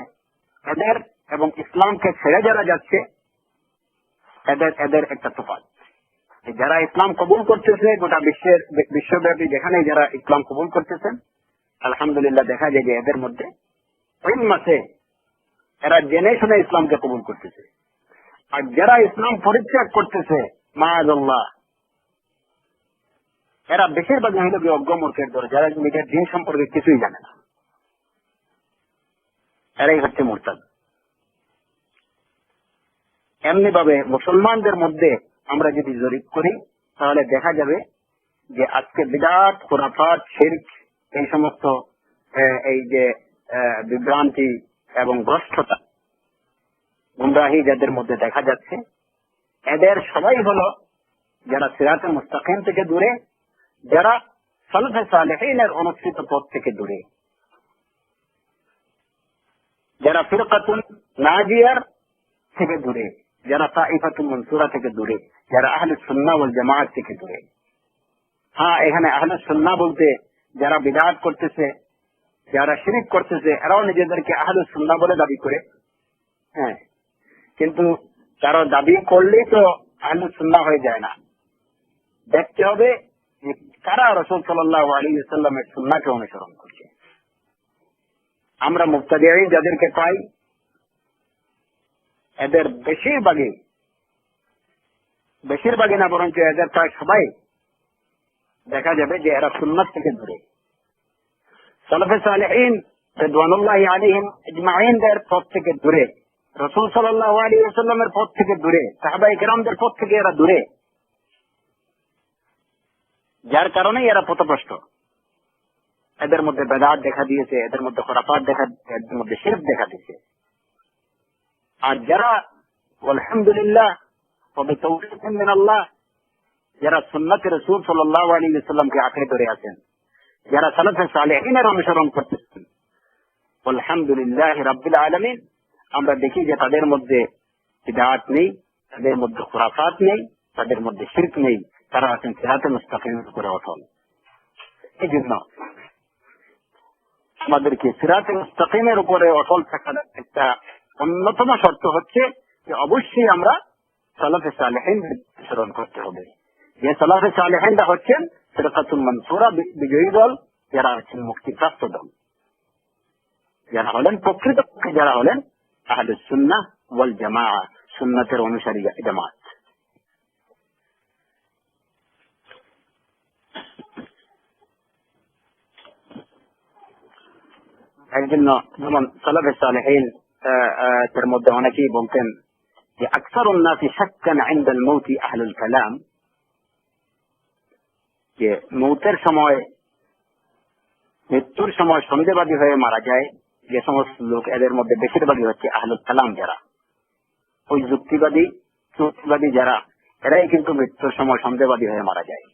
এদের এবং ইসলামকে ছেড়ে যারা যাচ্ছে এদের একটা তফাৎ। যারা ইসলাম কবুল করতেছে গোটা বিশ্বব্যাপী যেখানে যারা ইসলাম কবুল করতেছেন, আলহামদুলিল্লাহ দেখা যায় যে এদের মধ্যে ইলম আছে, এরা জেনে শুনে ইসলামকে কবুল করতেছে। আর যারা ইসলাম পরিত্যাগ করতেছে মাআযাল্লাহ, এরা বেশিরভাগ হলো অজ্ঞ মূর্খের দল, যারা নিজের দিন সম্পর্কে কিছুই জানে না, এরাই হচ্ছে মুরতাদ। এমনি ভাবে মুসলমানদের মধ্যে আমরা যদি জরিপ করি তাহলে দেখা যাবে যে আজকে বিদআত, খুরাফাত, শিরক, এই সমস্ত এই যে বিভ্রান্তি এবং ভ্রষ্টতা, গুমরাহি যাদের মধ্যে দেখা যাচ্ছে, এদের সবাই হলো যারা সিরাতে মুস্তাকিম থেকে দূরে, যারা সালাফে সালেহিনের অনুসৃত পথ থেকে দূরে, যারা ফিরকাতুন নাজিয়ার থেকে দূরে, যারা তাইফাতুন মনসুরা থেকে দূরে, যারা আহলুস সুন্নাহ ওয়াল জামাআত থেকে দূরে। হ্যাঁ, এখানে আহলুস সুন্নাহ বলতে যারা বিদআত করতেছে, যারা শিরক করতেছে, এরাও নিজেদেরকে আহলুস সুন্নাহ বলে দাবি করে। হ্যাঁ, কিন্তু কারো দাবি করলেই তো আহলুস সুন্নাহ হয়ে যায় না। দেখতে হবে যে কারা রাসূল সাল্লাল্লাহু আলাইহি ওয়াসাল্লামের সুন্নাহকে অনুসরণ করছে। আমরা মুবতাদিঈন যাদেরকে পাই, এদের বেশিরভাগই না বরঞ্চ এদের প্রায় সবাই দেখা যাবে যে এরা সুন্নাত থেকে দূরে। সালাফে সালেহিন রিদওয়ানুল্লাহি আলাইহিম আজমাইনদের পথ থেকে দূরে, রাসূল সাল্লাল্লাহু আলাইহি ওয়াসাল্লামের পথ থেকে দূরে, সাহাবায়ে কেরামদের পথ থেকে এরা দূরে, যার কারণে এরা পথভ্রষ্ট। এদের মধ্যে বেদাত দেখা দিয়েছে, এদের মধ্যে খুরাফাত এদের মধ্যে শিরক দেখা দিয়েছে। আর যারা আলহামদুলিল্লাহ তবে তাওফীক মিন আল্লাহ, যারা সুন্নাত রাসূল সাল্লাল্লাহু আলাইহি ওয়াসাল্লামকে আঁকড়ে ধরে আছেন, যারা সালাফে সালেহিনের অনুসরণ করতেছেন, আলহামদুলিল্লাহ রাব্বিল আলামিন, আমরা দেখি যে তাদের মধ্যে বিদআত নেই, তাদের মধ্যে খুরাফাত নেই, তাদের মধ্যে শিরক নেই, তারা আছেন সিরাতে মুস্তাকিমের উপরে অটল। এই জন্য আমাদেরকে সিরাতে মুস্তাকিমের উপরে অটল থাকার একটা অন্যতম শর্ত হচ্ছে যে অবশ্যই আমরা সালাফে সালেহিন অনুসরণ করতে হবে। যে সালাফে সালেহিনরা হচ্ছেন ফিরকাতুন মানসুরা, বিজয়ী দল, যারা হচ্ছেন মুক্তিপ্রাপ্ত দল, যারা হলেন প্রকৃতপক্ষে যারা হলেন আহলুস সুন্নাহ ওয়াল জামাআহ, সুন্নাতের অনুসারী জামাত। এর জন্য যেমন সালাফে সালেহিন এর মধ্যে অনেকেই বলতেন যে আকসারুন নাসি শাক্কান ইনদাল মাউতি আহলুল কালাম, যে মৌতের সময়, মৃত্যুর সময় সন্দেহবাদী হয়ে মারা যায় যে সমস্ত লোক, এদের মধ্যে বেশিরভাগই হচ্ছে আহলুল কালাম, যারা ওই যুক্তিবাদী যারা, এরাই কিন্তু মৃত্যুর সময় সন্দেহবাদী হয়ে মারা যায়।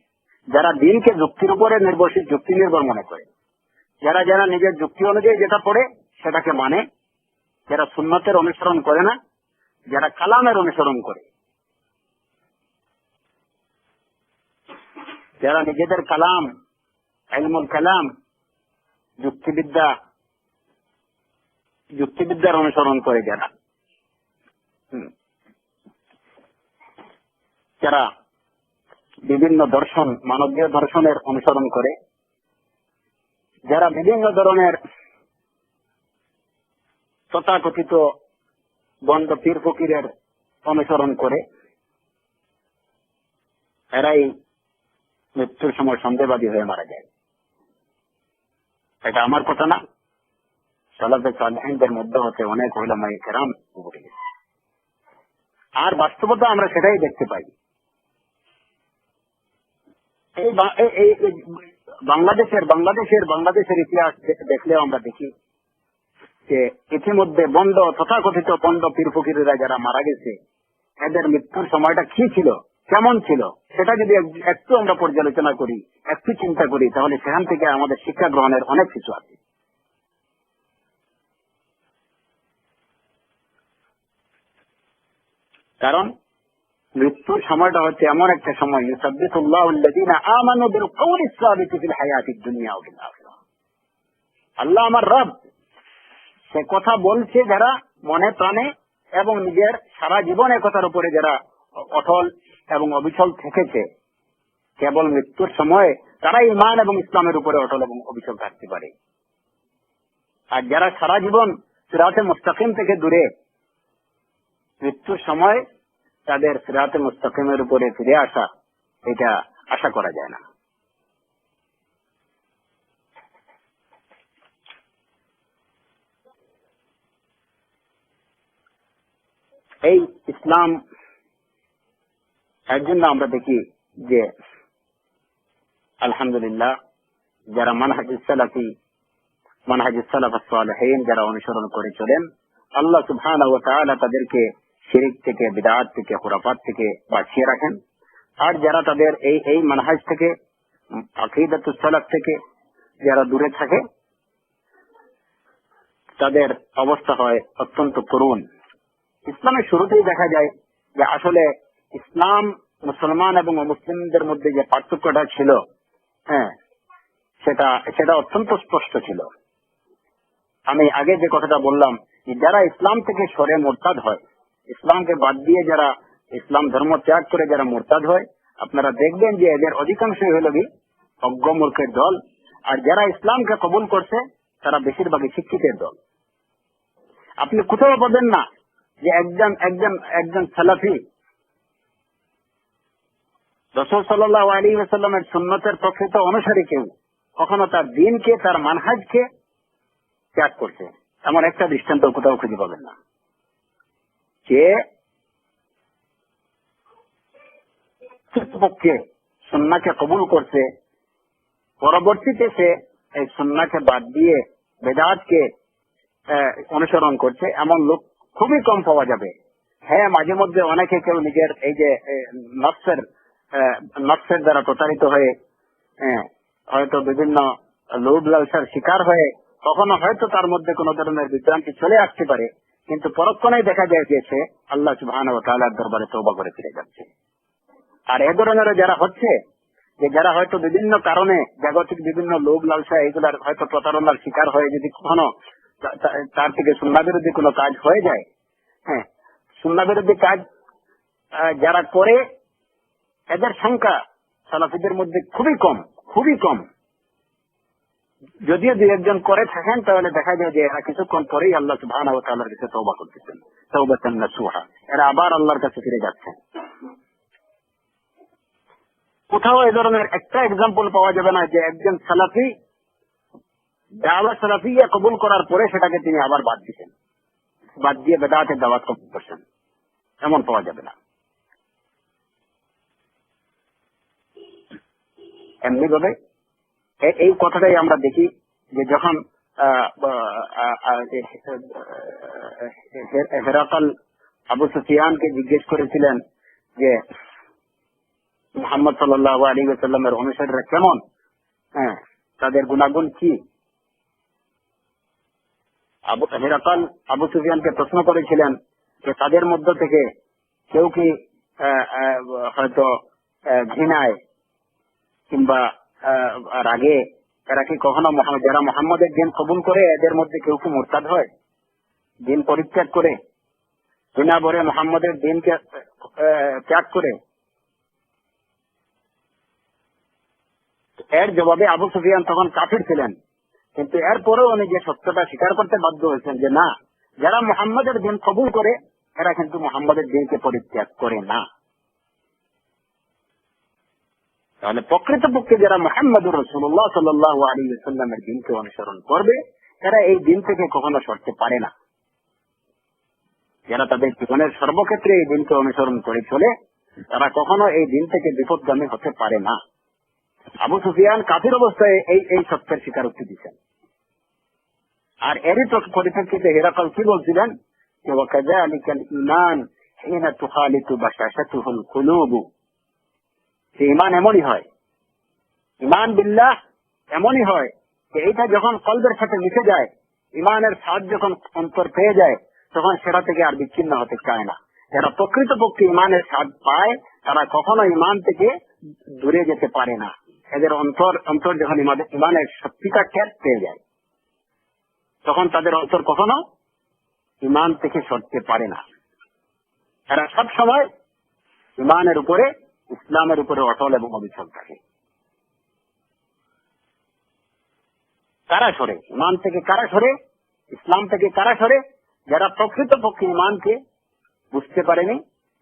যারা দিনকে যুক্তির উপরে নির্ভরশীল, যুক্তি নির্ভর মনে করে, যারা নিজের যুক্তি অনুযায়ী যেটা পড়ে সেটাকে মানে, যারা সুন্নতের অনুসরণ করে না, যারা কালামের অনুসরণ করে, যারা নিজেদের কালাম, ইলমুল কালাম, যুক্তিবিদ্যার অনুসরণ করে, যারা বিভিন্ন দর্শন, মানবীয় দর্শনের অনুসরণ করে, যারা বিভিন্ন ধরনের তথাকথিত বন্ড পীর ফকিরের অনুসরণ করে, এরাই মৃত্যুর সময় সন্দেহবাদী হয়ে মারা যায়। এটা আমার কথা না, সালাফে সালেহিনদের মধ্যে হতে অনেক উলামায়ে কেরাম উপরে গেছে। আর বাস্তবতা আমরা সেটাই দেখতে পাই। এই বাংলাদেশের ইতিহাস দেখলেও আমরা দেখি যে ইতিমধ্যে তথাকথিত বন্ড পীর ফকিরেরা যারা মারা গেছে, এদের মৃত্যুর সময়টা কি ছিল, কেমন ছিল, সেটা যদি একটু আমরা পর্যালোচনা করি, একটু চিন্তা করি, তাহলে সেখান থেকে আমাদের শিক্ষা গ্রহণের অনেক কিছু আছে। কারণ মৃত্যুর সময়টা হচ্ছে এমন একটা সময়, ইউসাব্বিতুল্লাহুল্লাযীনা আমানু বিল কওলিস সাবিতি ফিল হায়াতিদ দুনিয়া ওয়া ফিল আখিরাহ। আল্লাহ আমার রব, সে কথা বলছে যারা মনে প্রাণে এবং নিজের সারা জীবন একথার উপরে যারা অটল এবং অবিচল থেকেছে, কেবল মৃত্যুর সময় তারা ঈমান এবং ইসলামের উপরে অটল এবং অবিচল থাকতে পারে। আর যারা সারা জীবন সিরাতে মুস্তাকিম থেকে দূরে, মৃত্যুর সময় তাদের সিরাতে মুস্তাকিমের উপরে ফিরে আসা, এটা আশা করা যায় না। এই ইসলাম, এর জন্য আমরা দেখি যে আলহামদুলিল্লাহ যারা মানহাজুস সালাফ সালেহিন যারা অনুসরণ করে চলেন, আল্লাহ সুবহানাহু ওয়া তাআলা তাদেরকে শিরক থেকে, বিদআত থেকে, খুরাফাত থেকে বাঁচিয়ে রাখেন। আর যারা তাদের এই মানহাজ থেকে আকীদাতুস সালাফ থেকে যারা দূরে থাকে তাদের অবস্থা হয় অত্যন্ত করুণ। ইসলামের শুরুতেই দেখা যায় যে আসলে ইসলাম মুসলমান এবং অমুসলিমদের মধ্যে যে পার্থক্যটা ছিল, হ্যাঁ, সেটা অত্যন্ত স্পষ্ট ছিল। আমি আগে যে কথাটা বললাম, যারা ইসলাম থেকে সরে মোরতাদ হয়, ইসলামকে বাদ দিয়ে যারা ইসলাম ধর্ম ত্যাগ করে যারা মোরতাদ হয়, আপনারা দেখবেন যে এদের অধিকাংশই হল কি অজ্ঞ মূর্খের দল। আর যারা ইসলামকে কবুল করছে তারা বেশিরভাগই শিক্ষিতের দল। আপনি কোথাও পাবেন না যে একজন সালাফি রাসূল সাল্লাল্লাহু আলাইহি ওয়াসাল্লামের সুন্নতের প্রকৃত অনুসারী কেউ কখনো তার দ্বীনকে, তার মানহাজকে ত্যাগ করছে, এমন একটা দৃষ্টান্ত কোথাও খুঁজে পাবেন না। যে পক্ষে সুন্নাহকে কবুল করছে, পরবর্তীতে সে এই সুন্নাহকে বাদ দিয়ে বেদাতকে অনুসরণ করছে, এমন লোক খুবই কম পাওয়া যাবে। হ্যাঁ, মাঝে মধ্যে অনেকে কেউ নিজের এই যে নফসের দ্বারা প্রতারিত হয়ে হয়তো বিভিন্ন লোভ লালসার শিকার হয়ে কখনো হয়তো তার মধ্যে কোন ধরনের বিভ্রান্তি চলে আসতে পারে, কিন্তু পরক্ষণেই দেখা যায় যে সে আল্লাহ সুবহানাহু ওয়া তাআলার দরবারে তওবা করে ফিরে যাচ্ছে। আর এ ধরনের যারা হচ্ছে, যে যারা হয়তো বিভিন্ন কারণে জাগতিক বিভিন্ন লোভ লালসা এগুলার হয়তো প্রতারণার শিকার হয়ে যদি কখনো তার থেকে সুন্নাহ বিরোধী কোনো কাজ হয়ে যায়, হ্যাঁ, সুন্নাহ বিরোধী কাজ যারা করে এদের সংখ্যা সালাফিদের মধ্যে খুবই কম। যদিও দুই একজন করে থাকেন তাহলে দেখা যায় যে এরা কিছুক্ষণ পরেই আল্লাহ সুবহানাহু ওয়া তাআলার কাছে তওবা করতেছেন, তাওবাতান নাসুহা, এরা আবার আল্লাহর কাছে ফিরে যাচ্ছেন। কোথাও এই ধরনের একটা এক্সাম্পল পাওয়া যাবে না যে একজন সালাফি দাওয়া সালাফিয়া কবুল করার পরে সেটাকে তিনি আবার বাদ দিয়ে বেদাতের দাওয়াত কবুল করছেন, এমন পাওয়া যাবে না। এমনি ভাবে এই কথাটাই আমরা দেখি যে যখন হেরাকাল আবু সুফিয়ানকে জিজ্ঞেস করেছিলেন যে মুহাম্মদ সাল্লাল্লাহু আলাইহি ওয়াসাল্লামের অনুসারীরা কেমন, হ্যাঁ, তাদের গুণাগুণ কি, হেরাকাল আবু সুফিয়ানকে প্রশ্ন করেছিলেন যে তাদের মধ্য থেকে কেউ কি হয়তো ঘৃণায় কিংবা রাগে এরা কি কখনো যারা মুহাম্মদের দিন কবুল করে এদের মধ্যে কেউ কি মুরতাদ হয়, দিন পরিত্যাগ করে, ঘৃণা ভরে মুহাম্মদের দিনকে ত্যাগ করে? এর জবাবে আবু সুফিয়ান তখন কাফির ছিলেন, কিন্তু এরপরেও উনি যে সত্যটা স্বীকার করতে বাধ্য হয়েছেন যে না, যারা মুহাম্মদের দিন কবুল করে এরা কিন্তু মুহাম্মদের দিনকে পরিত্যাগ করে না। তাহলে প্রকৃতপক্ষে যারা মুহাম্মদুর রাসূলুল্লাহ সাল্লাল্লাহু আলাইহি ওয়াসাল্লামের দিনকে অনুসরণ করবে এরা এই দিন থেকে কখনো সরতে পারে না। যারা তাদের জীবনের সর্বক্ষেত্রে এই দিনকে অনুসরণ করে চলে তারা কখনো এই দিন থেকে বিপদগামী হতে পারে না। আবু সুফিয়ান কাফির অবস্থায় এই সত্যের স্বীকারোক্তি দিচ্ছেন। আর এরই পরিপ্রেক্ষিতে হেরাকাল কি বলছিলেন যে ওয়াকাযালিকাল ঈমান হিনা তুখালিতু বাশাশাতুহুল কুলুব, যে ঈমান এমনই হয়, ঈমান বিল্লাহ এমনই হয় যে এটা যখন কলবের সাথে মিশে যায়, ঈমানের স্বাদ যখন অন্তর পেয়ে যায় তখন সেটা থেকে আর বিচ্ছিন্ন হতে চায় না। যারা প্রকৃতপক্ষে ঈমানের স্বাদ পায় তারা কখনো ঈমান থেকে দূরে যেতে পারে না। এদের অন্তর যখন ঈমানের সত্যিকার টের পেয়ে যায় তখন তাদের অন্তর কখনো ঈমান থেকে সরতে পারে না। এরা সব সময় ঈমানের উপরে, ইসলামের উপরে অটল এবং অবিচল থাকে। কারা সরে ঈমান থেকে, কারা সরে ইসলাম থেকে, কারা সরে? যারা প্রকৃতপক্ষে ঈমানকে বুঝতে পারেনি,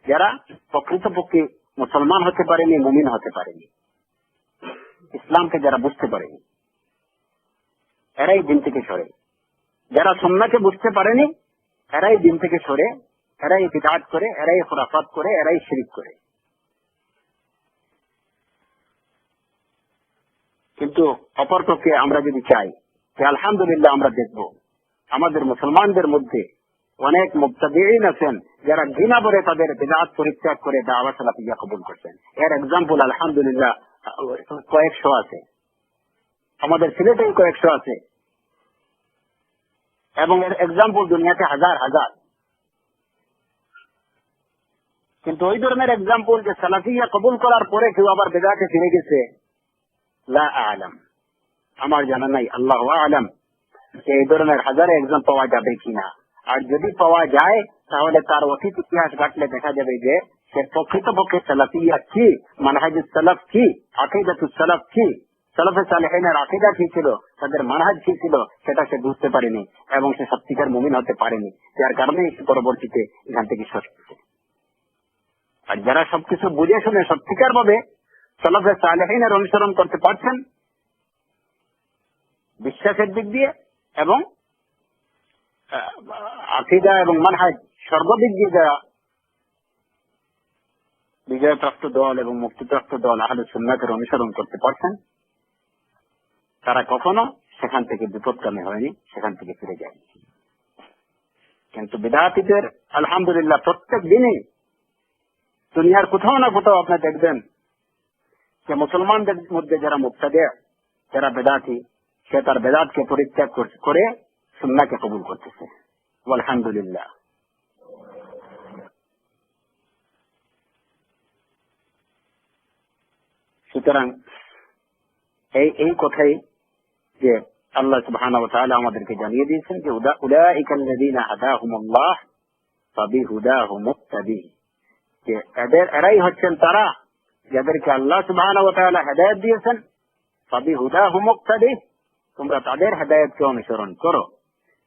যারা প্রকৃতপক্ষে মুসলমান হতে পারেনি, মুমিন হতে পারেনি, ইসলামকে যারা বুঝতে পারেনি এরাই দিন থেকে সরে। যারা সুন্নাহকে বুঝতে পারেনি এরাই দিন থেকে সরে, এরাই বিদআত করে, এরাই খুরাফাত করে, এরাই শিরক করে। কিন্তু অপরপক্ষে আমরা যদি চাই যে আলহামদুলিল্লাহ আমরা দেখব আমাদের মুসলমানদের মধ্যে অনেক মুবতাদিঈন আছেন যারা ঘৃণা ভরে তাদের বিদআত পরিত্যাগ করে দাওয়া সালাফিয়া কবুল করছেন। এর এক্সাম্পল আলহামদুলিল্লাহ কয়েকশো আছে, আমাদের সিলেটেই কয়েকশো আছে, এবং এর এক্সাম্পল দুনিয়াতে হাজার হাজার। কিন্তু ওই ধরনের এক্সাম্পল যে সালাফিয়া কবুল করার পরে কেউ আবার বেদাতে ফিরে গেছে, লা আ'লাম, আমার জানা নাই, আল্লাহু আ'লাম এই ধরনের হাজার এক্সাম্পল পাওয়া যাবে কিনা। আর যদি পাওয়া যায় তাহলে তার অতীত ইতিহাস ঘাটলে দেখা যাবে যে সে প্রকৃতপক্ষে সালাফিয়া কি, মানহাজুস সালাফ কি, আকীদাতুস সালাফ কি, সালাফে সালেহিনের আকীদা কি ছিল, তাদের মানহাজ কি ছিল, সেটা সে বুঝতে পারেনি এবং সে সত্যিকার মুমিন হতে পারেনি, যার কারণে পরবর্তীতে এখান থেকে সরছে। আর যারা সবকিছু বুঝে শুনে সত্যিকার ভাবে সালাফে সালেহিনের অনুসরণ করতে পারছেন বিশ্বাসের দিক দিয়ে এবং আকীদা এবং মানহাজ সর্বদিক দিয়ে যারা বিজয়প্রাপ্ত দল এবং মুক্তিপ্রাপ্ত দল আহলে সুন্নাতের অনুসরণ করতে পারছেন, তারা কখনো সেখান থেকে বিপদগামী হয়নি, সেখান থেকে ফিরে যায়নি। কিন্তু বিদআতীদের আলহামদুলিল্লাহ প্রত্যেক দিনই দুনিয়ার কোথাও না কোথাও আপনি দেখবেন যে মুসলমানদের মধ্যে যারা মুবতাদি, যারা বেদাতি, সে তার বেদাতকে পরিত্যাগ করে সুন্নাহকে কবুল করতেছে, আলহামদুলিল্লাহ। সুতরাং এই কথাই যে আল্লাহ সুবহানাহু ওয়া তাআলা আমাদেরকে জানিয়ে দিয়েছেন যে উলাইকাল্লাযীনা হাদাহুমুল্লাহ ফাবিহুদাহু মুক্তাদি, যে এরাই হচ্ছেন তারা যাদেরকে আল্লাহ সুবহানাহু ওয়া তাআলা হেদায়েত দিয়েছেন, ফাবিহুদাহু মুক্তাদি, তোমরা তাদের হেদায়েতকে অনুসরণ করো।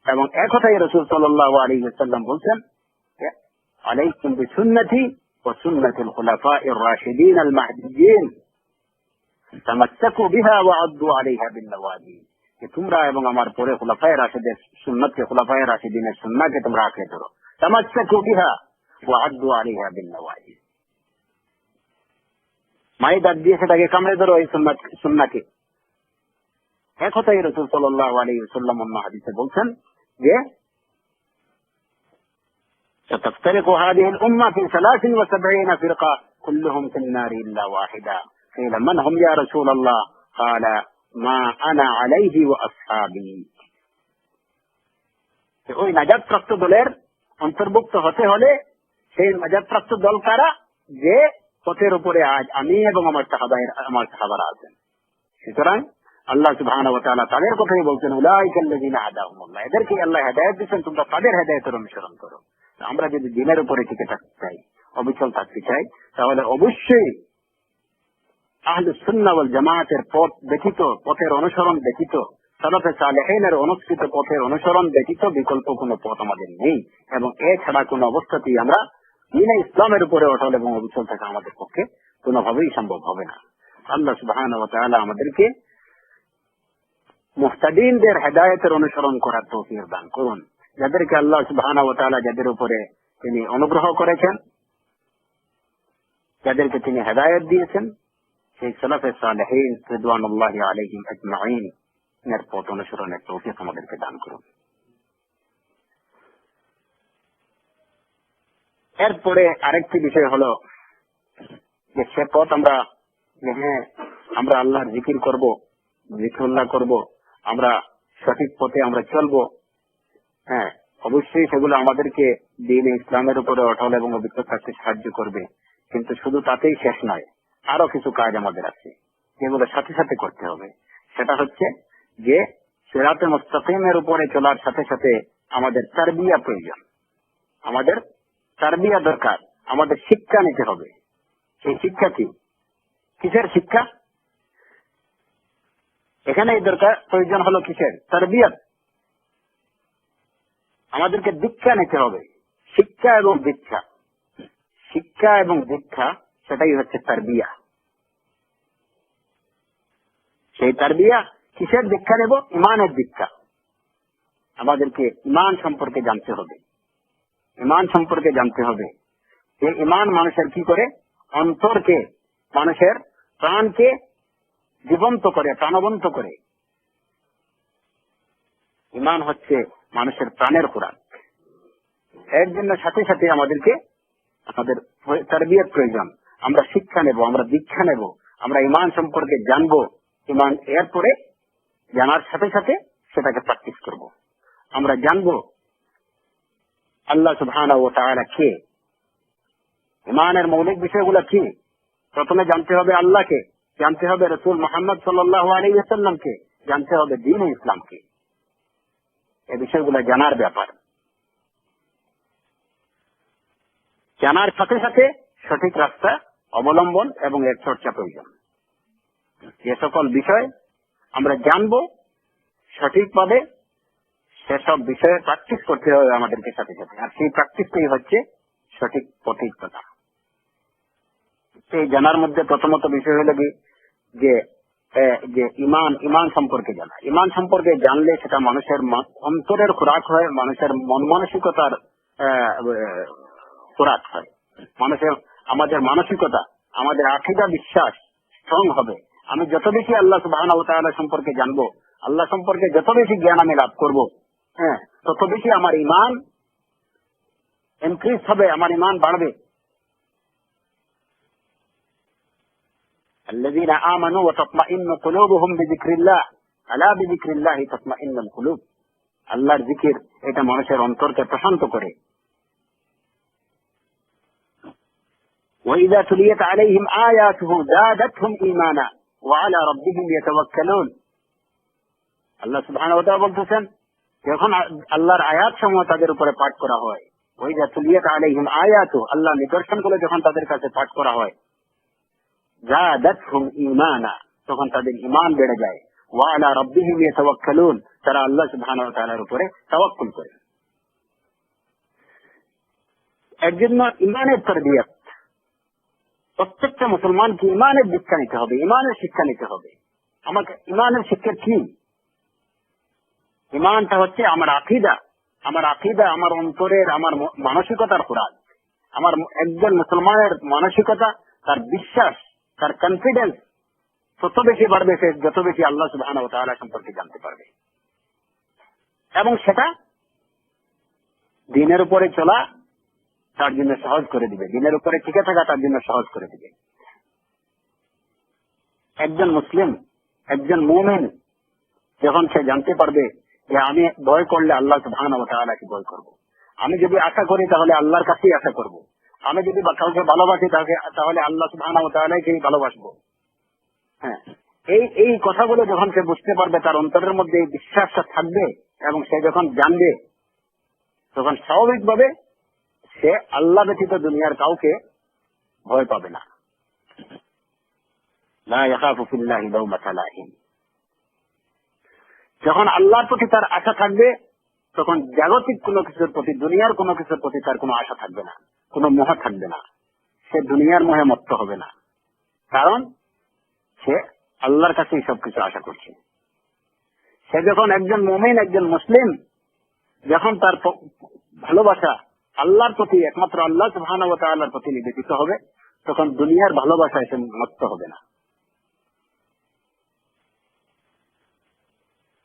এবং একথাই রাসূল সাল্লাল্লাহু আলাইহি ওয়াসাল্লাম বলছেন, আলাইকুম বিসুন্নতি ওয়া সুন্নাতিল খুলাফা'iর রাশিদিন আল মাহদিয়্যিন তামাসসাকু বিহা ওয়া আদ্দু আলাইহা বিন নওয়াজিজ, যে তোমরা এবং আমার পরে খুলাফায়ে রাশিদের সুন্নাতকে, খুলাফায়ে রাশিদিনের সুন্নাহকে তোমরা আঁকড়ে ধরো, তামাসসাকু বিহা ওয়া আদ্দু আলাইহা বিন নওয়াজিজ, মায়ের দাঁত দিয়ে সেটাকে কামড়ে ধরো এই সুন্নাহকে। একথাই রাসূল সাল্লাল্লাহু আলাইহি ওয়াসাল্লাম অন্য হাদিসে বলছেন যে সাতাফতারিকু হাযিহিল উম্মাহ ফি 73 ফিরকা কুল্লুহুম ফিন নার ইল্লা ওয়াহিদা قيل من هم يا رسول الله قال ما انا عليه واصحابي। ওই নাজাতপ্রাপ্ত দলের অন্তর্ভুক্ত হতে হলে সেই নাজাতপ্রাপ্ত দল কারা, যে পথের উপরে আজ আমি এবং আমার সাহাবারা আছেন। সুতরাং আল্লাহ সুবহানাহু ওয়া তাআলা তাদের কথাই বলছেন, উলাইকাল্লাযীনা হাদাহুমুল্লাহ, এদেরকে আল্লাহ হেদায়েত দিয়েছেন, তোমরা তাদের হেদায়েতের অনুসরণ করো। আমরা যদি দ্বীনের উপরে টিকে থাকতে চাই, অবিচল থাকতে চাই, তাহলে অবশ্যই আহলুস সুন্নাহ ওয়াল জামাতের পথ ব্যতীত, পথের অনুসরণ ব্যতীত, সালাফে সালেহিনের অনুসৃত পথের অনুসরণ ব্যতীত বিকল্প কোনো পথ আমাদের নেই। এবং এছাড়া কোনো অবস্থাতেই আমরা দ্বীনে ইসলামের উপরে অটল এবং অবিচল থাকা আমাদের পক্ষে কোনোভাবেই সম্ভব হবে না। আল্লাহ সুবহানাহু ওয়া তাআলা আমাদেরকে মুহতাদিনদের হেদায়েতের অনুসরণ করার তৌফিক দান করুন, যাদেরকে আল্লাহ সুবহানাহু ওয়া তাআলা যাদের উপরে তিনি অনুগ্রহ করেছেন, যাদেরকে তিনি হেদায়েত দিয়েছেন, সেই সালাফে সালেহিন রিদওয়ানুল্লাহি আলাইহিম আজমাইন এর পথ অনুসরণের তৌফিক আমাদেরকে দান করুন। এরপরে আরেকটি বিষয় হলো যে সে পথ আমরা, আমরা আল্লাহর জিকির করব, জিকিরুল্লাহ করব, আমরা সঠিক পথে আমরা চলবো, হ্যাঁ অবশ্যই সেগুলো আমাদেরকে দ্বীন ইসলামের উপরে অটল এবং অবিচল থাকতে সাহায্য করবে। কিন্তু শুধু তাতেই শেষ নয়, আরো কিছু কাজ আমাদের আছে যেগুলো সাথে সাথে করতে হবে। সেটা হচ্ছে যে সিরাতে মুস্তাকিমের উপরে চলার সাথে সাথে আমাদের তারবিয়া প্রয়োজন, আমাদের তারবিয়া দরকার, আমাদের শিক্ষা নিতে হবে। সেই শিক্ষা কি, কিসের শিক্ষা? এখানে দরকার প্রয়োজন হলো কিসের? তারবিয়াত। আমাদেরকে দীক্ষা নিতে হবে, শিক্ষা এবং দীক্ষা। শিক্ষা এবং দীক্ষা সেটাই হচ্ছে তারবিয়া। সেই তারবিয়া কিসের দীক্ষা নেব? ইমানের দীক্ষা। আমাদেরকে ইমান সম্পর্কে জানতে হবে, ইমান সম্পর্কে জানতে হবে। এই ইমান মানুষের কি করে? অন্তরকে, মানুষের প্রাণকে জীবন্ত করে, প্রাণবন্ত করে। ইমান হচ্ছে মানুষের প্রাণের খোরাক। এর জন্য সাথে সাথে আমাদের তারবিয়ত প্রয়োজন। আমরা শিক্ষা নেব, আমরা দীক্ষা নেব, আমরা ইমান সম্পর্কে জানবো, ইমান এরপরে জানার সাথে সাথে সেটাকে প্র্যাকটিস করব। আমরা জানবো আল্লাহ সুবহানাহু ওয়া তাআলা কে, ইমানের মৌলিক বিষয়গুলো কি। প্রথমে জানতে হবে আল্লাহকে, জানতে হবে রাসূল মুহাম্মদ সাল্লাল্লাহু আলাইহি ওয়াসাল্লামকে, জানতে হবে দ্বীন ইসলামকে। এই বিষয়গুলো জানার ব্যাপার। জানার সাথে সাথে সঠিক রাস্তা অবলম্বন এবং এর চর্চা প্রয়োজন। যে সকল বিষয় আমরা জানবো সঠিকভাবে, সেসব বিষয়ে প্র্যাকটিস করতে হবে আমাদেরকে সাথে সাথে। আর সেই প্র্যাকটিসটাই হচ্ছে সঠিক পথিকতা। সেই জানার মধ্যে প্রথমত বিষয় হলো কি যে ইমান সম্পর্কে জানা। ইমান সম্পর্কে জানলে সেটা মানুষের অন্তরের খোরাক হয়, মানুষের মন মানসিকতার খোরাক হয়। আমাদের মানসিকতা, আমাদের আকীদা বিশ্বাস স্ট্রং হবে। আমি যত বেশি আল্লাহ সুবহানাহু ওয়া তাআলা সম্পর্কে জানবো, আল্লাহ সম্পর্কে যত বেশি জ্ঞান আমি লাভ করবো, তত বেশি আমার ইমান ইনক্রিজ হবে, আমার ইমান বাড়বে। الذين آمنوا وتطمئن قلوبهم بذكر الله ألا بذكر الله تطمئن القلوب। আল্লাহর জিকির এটা মানুষের অন্তরকে প্রশান্ত করে। وإذا تليت عليهم آياته زادتهم إيمانا وعلى ربهم يتوكلون। আল্লাহ সুবহানাহু ওয়া তাআলা বলতেছেন, যখন আল্লাহর আয়াত সমূহ তাদের উপরে পাঠ করা হয়, ওয়াইযা তুলিয়াত আলাইহিম আয়াতু, আল্লাহ নিদর্শনগুলো যখন তাদের কাছে পাঠ করা হয়, জাদাতহুম ঈমানা, তখন তাদের ঈমান বেড়ে যায়। ওয়া আলা রাব্বিহিম ইয়াতাওয়াক্কালুন, তারা আল্লাহ সুবহানাহু ওয়া তাআলার উপরে তাওয়াক্কুল করে। এর জন্য ঈমানের তারবিয়ত, প্রত্যেকটা মুসলমানকে ঈমানের শিক্ষা নিতে হবে, ঈমানের শিক্ষা নিতে হবে। আমাকে ঈমানের শিক্ষা কি? ঈমানটা হচ্ছে আমার আকীদা, আমার অন্তরের, আমার মানসিকতার খোরাক। আমার একজন মুসলমানের মানসিকতা, তার বিশ্বাস, তার কনফিডেন্স তত বেশি বাড়বে সে যত বেশি আল্লাহ সুবহানাহু ওয়া তাআলা সম্পর্কে জানতে পারবে। এবং সেটা দ্বীনের উপরে চলা তার জন্য সহজ করে দিবে, দ্বীনের উপরে টিকে থাকা তার জন্য সহজ করে দিবে। একজন মুসলিম, একজন মুমিন যখন সে জানতে পারবে যে আমি ভয় করলে আল্লাহ সুবহানাহু ওয়া তাআলাকে ভয় করব, আমি যদি আশা করি তাহলে আল্লাহর কাছেই আশা করব, আমি যদি কাউকে ভালোবাসি তাহলে আল্লাহ সুবহানাহু ওয়া তাআলাকেই ভালোবাসবো। এই কথাগুলো যখন সে বুঝতে পারবে, তার অন্তরের মধ্যে এই বিশ্বাসটা থাকবে এবং সে যখন জানবে, তখন স্বাভাবিকভাবে সে আল্লাহ ব্যতীত দুনিয়ার কাউকে ভয় পাবে না। লা ইয়াখাফু ফিল্লাহি লাওমাতা লাইম। যখন আল্লাহর প্রতি তার আশা থাকবে, তখন জাগতিক কোনো কিছুর প্রতি, দুনিয়ার কোনো কিছুর প্রতি তার কোনো আশা থাকবে না, কোনো মোহ থাকবে না। সে দুনিয়ার মোহে মত্ত হবে না, কারণ সে আল্লাহর কাছেই সবকিছু আশা করছে। সে যখন একজন মুমিন, একজন মুসলিম, যখন তার ভালোবাসা আল্লাহর প্রতি, একমাত্র আল্লাহ সুবহানাহু ওয়া তাআলার প্রতি নিবেদিত হবে, তখন দুনিয়ার ভালোবাসায় সে মত্ত হবে না।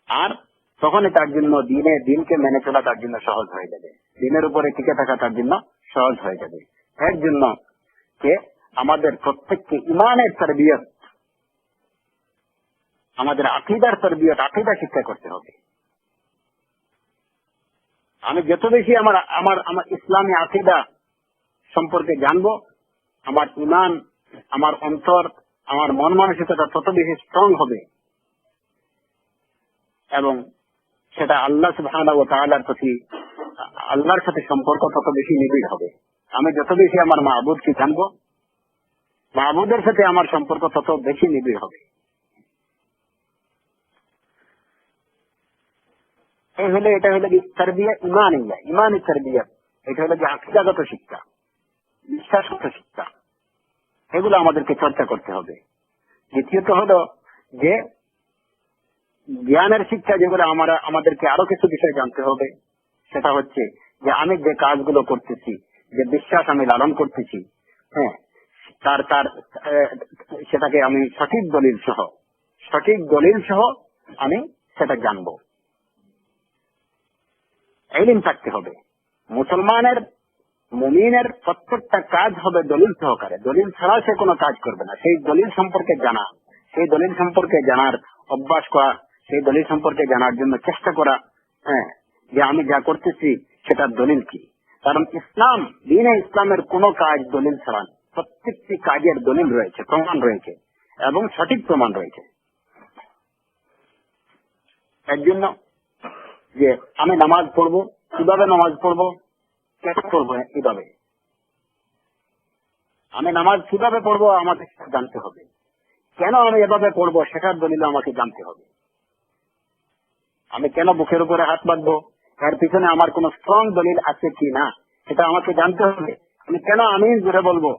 আর তখনই তার জন্য দিনকে মেনে চলা তার জন্য সহজ হয়ে যাবে, দিনের উপরে টিকে থাকা তার জন্য সহজ হয়ে যাবে। এর জন্য যে আমাদের প্রত্যেককে ইমানের তারবিয়ত, আমাদের আকীদার তারবিয়ত, আকীদা শিক্ষা করতে হবে। আমি যত বেশি আমার ইসলামী আকীদা সম্পর্কে জানবো, আমার ঈমান, আমার অন্তর, আমার মন মানসিকতা তত বেশি স্ট্রং হবে এবং সেটা আল্লাহ সুবহানাহু ওয়া তাআলার প্রতি, আল্লাহর সাথে সম্পর্ক তত বেশি নিবিড় হবে। আমি যত বেশি আমার মাবুদকে জানবো, মাবুদের সাথে আমার সম্পর্ক তত বেশি নিবিড় হবে। এটা হলো কি তারবিয়া ঈমানিয়া, ঈমানি তারবিয়া। এটা হলো কি আকীদাগত শিক্ষা, বিশ্বাসগত শিক্ষা। এগুলো আমাদেরকে চর্চা করতে হবে। দ্বিতীয়ত হলো যে জ্ঞানের শিক্ষা, যেগুলো আমাদেরকে আরো কিছু বিষয় জানতে হবে। সেটা হচ্ছে যে আমি যে কাজগুলো করতেছি, যে বিশ্বাস আমি লালন করতেছি, সেটাকে আমি সঠিক দলিল সহ আমি সেটা জানবো। ইলম থাকতে হবে। মুসলমানের মুমিনের প্রত্যেকটা কাজ হবে দলিল সহকারে, দলিল ছাড়া সে কোনো কাজ করবে না। সেই দলিল সম্পর্কে জানা, সেই দলিল সম্পর্কে জানার অভ্যাস করা, সেই দলিল সম্পর্কে জানার জন্য চেষ্টা করা, হ্যাঁ, যে আমি যা করতেছি সেটার দলিল কি। কারণ ইসলাম, দ্বীনে ইসলামের কোনো কাজ দলিল ছাড়া না। প্রত্যেকটি কাজের দলিল রয়েছে, প্রমাণ রয়েছে এবং সঠিক প্রমাণ রয়েছে। এর জন্য যে আমি নামাজ পড়বো, কিভাবে নামাজ পড়বো, কেন পড়বো, কিভাবে আমি নামাজ কিভাবে পড়বো আমাকে জানতে হবে। কেন আমি এভাবে পড়বো সেটার দলিল আমাকে জানতে হবে। আমি কেন বুকের উপরে হাত বাঁধবো, এর পিছনে আমার কোন স্ট্রং দলিল আছে কি না সেটা আমাকে জানতে হবে। আমি কেন আমিন জুড়ে বলবো,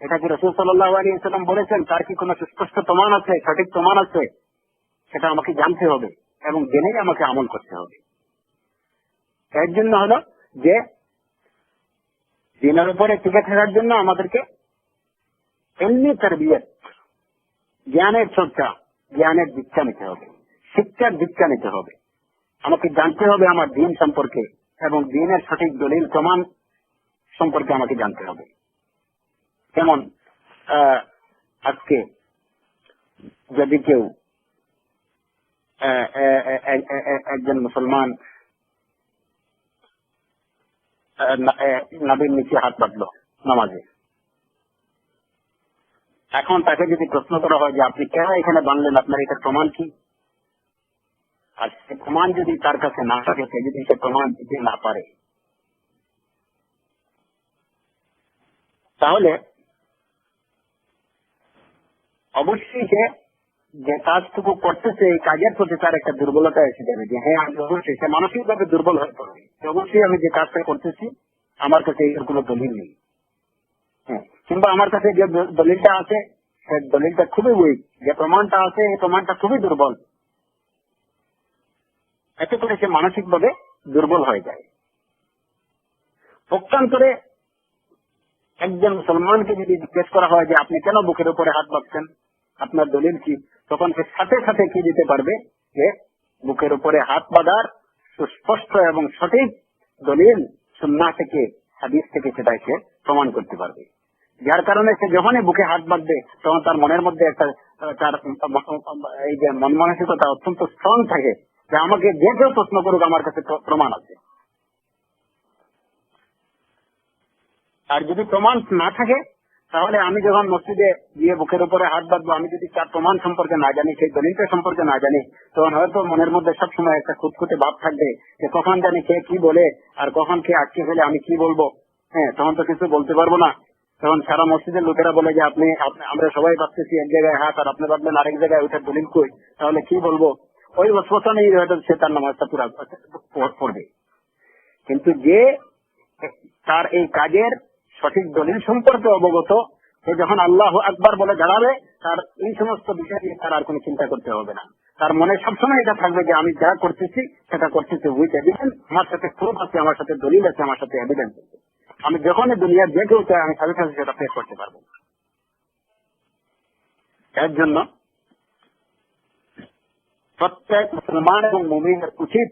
এটা কি রাসূল সাল্লাল্লাহু আলাইহি ওয়াসাল্লাম বলেছেন, তার কি কোনো সুস্পষ্ট প্রমাণ আছে, সঠিক প্রমাণ আছে, সেটা আমাকে জানতে হবে এবং জেনেই আমাকে আমল করতে হবে। এর জন্য হলো যে দিনের উপরে টিকে থাকার জন্য আমাদেরকে এমনি তারবিয়ত, জ্ঞানের চর্চা, জ্ঞানের দীক্ষা নিতে হবে, শিক্ষার দীক্ষা নিতে হবে। আমাকে জানতে হবে আমার দিন সম্পর্কে এবং দিনের সঠিক দলিল প্রমাণ সম্পর্কে আমাকে জানতে হবে। যেমন আজকে যদি কেউ একজন মুসলমান নাবির নিচে হাত বাঁধলো নামাজে, এখন তাকে যদি প্রশ্ন করা হয় যে আপনি কেন এখানে বাঁধলেন, আপনার এটা প্রমাণ কি, আর সে প্রমাণ যদি তার কাছে না থাকে, সে যদি সে প্রমাণ দিতে না পারে, তাহলে অবশ্যই সে যে কাজটুকু করতেছে এই কাজের প্রতি তার একটা দুর্বলতা এসে যাবে, যে হ্যাঁ আমি অবশ্যই, সে মানসিকভাবে দুর্বল হয়ে পড়বে। অবশ্যই আমি যে কাজটা করতেছি আমার কাছে এর কোনো দলিল নেই, হ্যাঁ, কিংবা আমার কাছে যে দলিলটা আছে সে দলিলটা খুবই উইক, যে প্রমাণটা আছে এই প্রমাণটা খুবই দুর্বল। এতে করে সে মানসিকভাবে দুর্বল হয়ে যায়। পক্ষান্তরে একজন মুসলমানকে যদি জিজ্ঞেস করা হয় যে আপনি কেন বুকের উপরে হাত বাঁধছেন, আপনার দলিল কি, তখন সে সাথে সাথে কি দিতে পারবে, যে বুকের উপরে হাত বাঁধার সুস্পষ্ট এবং সঠিক দলিল সুন্নাহ থেকে, হাদিস থেকে সেটা সে প্রমাণ করতে পারবে। যার কারণে সে যখনই বুকে হাত বাঁধবে তখন তার মনের মধ্যে একটা, তার এই যে মন মানসিকতা অত্যন্ত স্ট্রং থাকে, যে আমাকে যে কেউ প্রশ্ন করুক আমার কাছে প্রমাণ আছে। আর যদি প্রমাণ না থাকে তাহলে আমি যখন মসজিদে গিয়ে বুকের উপরে হাত বাঁধবো, আমি যদি তার প্রমাণ সম্পর্কে না জানি, সেই দলিলটা সম্পর্কে না জানি, তখন হয়তো মনের মধ্যে সবসময় একটা খুঁতখুঁতে ভাব থাকবে যে কখন জানি কে কি বলে আর কখন কে আটকে ফেলে আমি কি বলবো, হ্যাঁ, তখন তো কিছু বলতে পারবো না। তখন সারা মসজিদের লোকেরা বলে যে আপনি আমরা সবাই বাঁধতেছি এক জায়গায় হাত, আর আপনি বাঁধলেন আরেক জায়গায়, ওইটার দলিল কই, তাহলে কি বলবো, ওই বছর নেই হয়তো সে তার নামাজটা পুরা পড়বে। কিন্তু যে তার এই কাজের সঠিক দলিল সম্পর্কে অবগত, সে যখন আল্লাহু আকবার বলে দাঁড়াবে, তার এই সমস্ত বিষয় নিয়ে তার আর কোনো চিন্তা করতে হবে না। তার মনে সবসময় এটা থাকবে যে আমি যা করতেছি সেটা করতেছি উইথ এভিডেন্স, আমার সাথে প্রুফ আছে, আমার সাথে দলিল আছে, আমার সাথে এভিডেন্স আছে। আমি যখনই দুনিয়ার যে কেউ চাই আমি সাথে সাথে সেটা পেশ করতে পারবো। এর জন্য প্রত্যেক মুসলমান এবং মুমিনের উচিত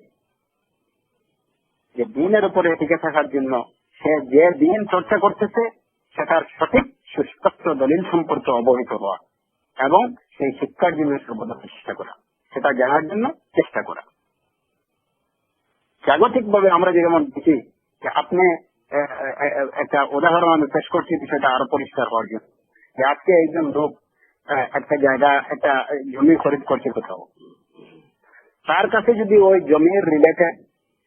যে দিনের উপরে টিকে থাকার জন্য সে যে দিন চর্চা করতেছে সেটার সঠিক সুস্পষ্ট দলিল সম্পর্কে অবহিত হওয়া এবং সেই শিক্ষার জন্য সর্বদা চেষ্টা করা, সেটা জানার জন্য চেষ্টা করা। জাগতিক ভাবে আমরা যেমন দেখি যে আপনি একটা উদাহরণ আমি পেশ করছি বিষয়টা আরো পরিষ্কার হওয়ার জন্য, যে আজকে একজন লোক একটা জায়গা, একটা জমি খরিদ করছে কোথাও, তার কাছে যদি ওই জমির রিলেটেড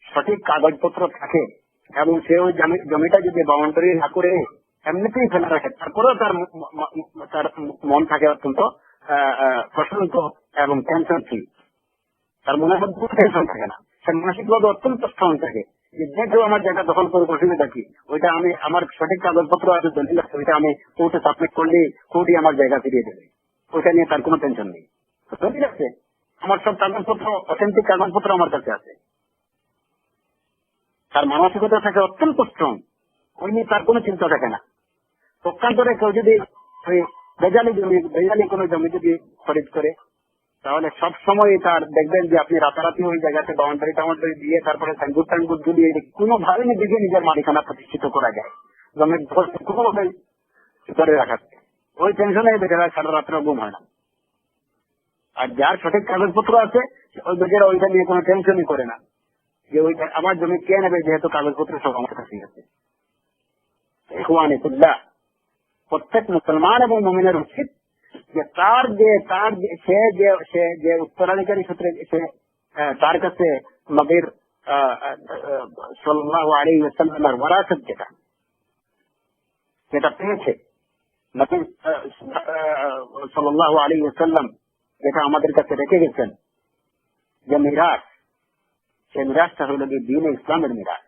সঠিক কাগজপত্র থাকে এবং সে ওই জমিটা যদি বাউন্ডারি না করে এমনিতেই ফেলে রাখে, তারপরেও তার মন থাকে অত্যন্ত প্রশান্ত এবং টেনশন ফ্রি, তার মনের মধ্যে কোনো টেনশন থাকে না, সে মানসিকভাবে অত্যন্ত স্ট্রং থাকে যে কেউ আমার জায়গা দখল করে অসুবিধা কি, ওইটা আমি আমার সঠিক কাগজপত্র আছে, দলিল আছে, ওইটা আমি কোর্টে সাবমিট করলে কোর্টই আমার জায়গা ফিরিয়ে দেবে, ওইটা নিয়ে তার কোনো টেনশন নেই। দলিল আছে, আমার সব কাগজপত্র, অথেন্টিক কাগজপত্র আমার কাছে আছে, তার মানসিকতা থাকে অত্যন্ত স্ট্রং, ওই নিয়ে তার কোনো চিন্তা থাকে না। পক্ষান্তরে কেউ যদি ওই বেজালি কোনো জমি যদি খরিদ করে, তাহলে সবসময় তার দেখবেন যে আপনি রাতারাতি ওই জায়গাতে বাউন্ডারি টাউন্ডারি দিয়ে তারপরে সাইনবোর্ড টাইনবোর্ড ঝুলিয়ে কোনোভাবে নিজেকে নিজের মালিকানা প্রতিষ্ঠিত করা যায়, জমির কোনোভাবে করে রাখাচ্ছে, ওই টেনশনে বেচারা সারা রাত্রে ঘুম হয় না। আর যার সঠিক কাগজপত্র আছে ওই বেচারা ওইটা নিয়ে কোনো টেনশনই করে না যে ওইটা আমার জমি কে নেবে, যেহেতু কাগজপত্র সব আমার কাছেই আছে। প্রত্যেক মুসলমান এবং মুমিনের উচিত যে সে যে উত্তরাধিকারী সূত্রে সে তার কাছে নবীর সাল্লাল্লাহু আলাইহি ওয়াসাল্লামের ওয়ারাসাত যেটা পেয়েছে, নবী সাল্লাল্লাহু আলাইহি ওয়াসাল্লাম যেটা আমাদের কাছে রেখে গেছেন, যে মিরাস, সেই মিরাসটা হলো দ্বীন ইসলামের মিরাস।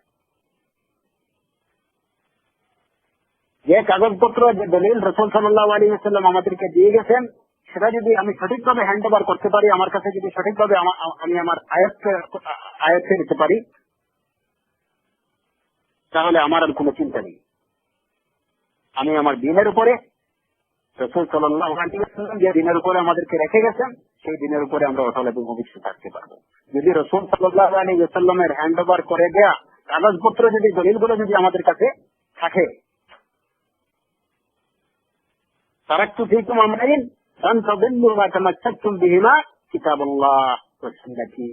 যে কাগজপত্র, যে দলিল রাসূল সাল্লাল্লাহু আলাইহি ওয়াসাল্লাম আমাদেরকে দিয়ে গেছেন, সেটা যদি আমি সঠিকভাবে হ্যান্ড ওভার করতে পারি, আমার কাছে যদি সঠিকভাবে আমি আমার আয়ত্তে নিতে পারি, তাহলে আমার আর কোনো চিন্তা নেই। আমি আমার দ্বীনের উপরে, রাসূল সাল্লাল্লাহু আলাইহি ওয়াসাল্লাম যে দ্বীনের উপরে আমাদেরকে রেখে গেছেন, সেই দ্বীনের উপরে আমরা অটল এবং অবিচল থাকতে পারবো। যদি রাসূল সাল্লাল্লাহু আলাইহি ওয়াসাল্লামের হ্যান্ড ওভার করে দেয়া কাগজপত্র, যদি দলিলগুলো যদি আমাদের কাছে থাকে, তারাকতু ফীকুম আমরাইন লান তাদিল্লু মা তামাসসাকতুম বিহিমা কিতাবুল্লাহ ওয়া সুন্নতি।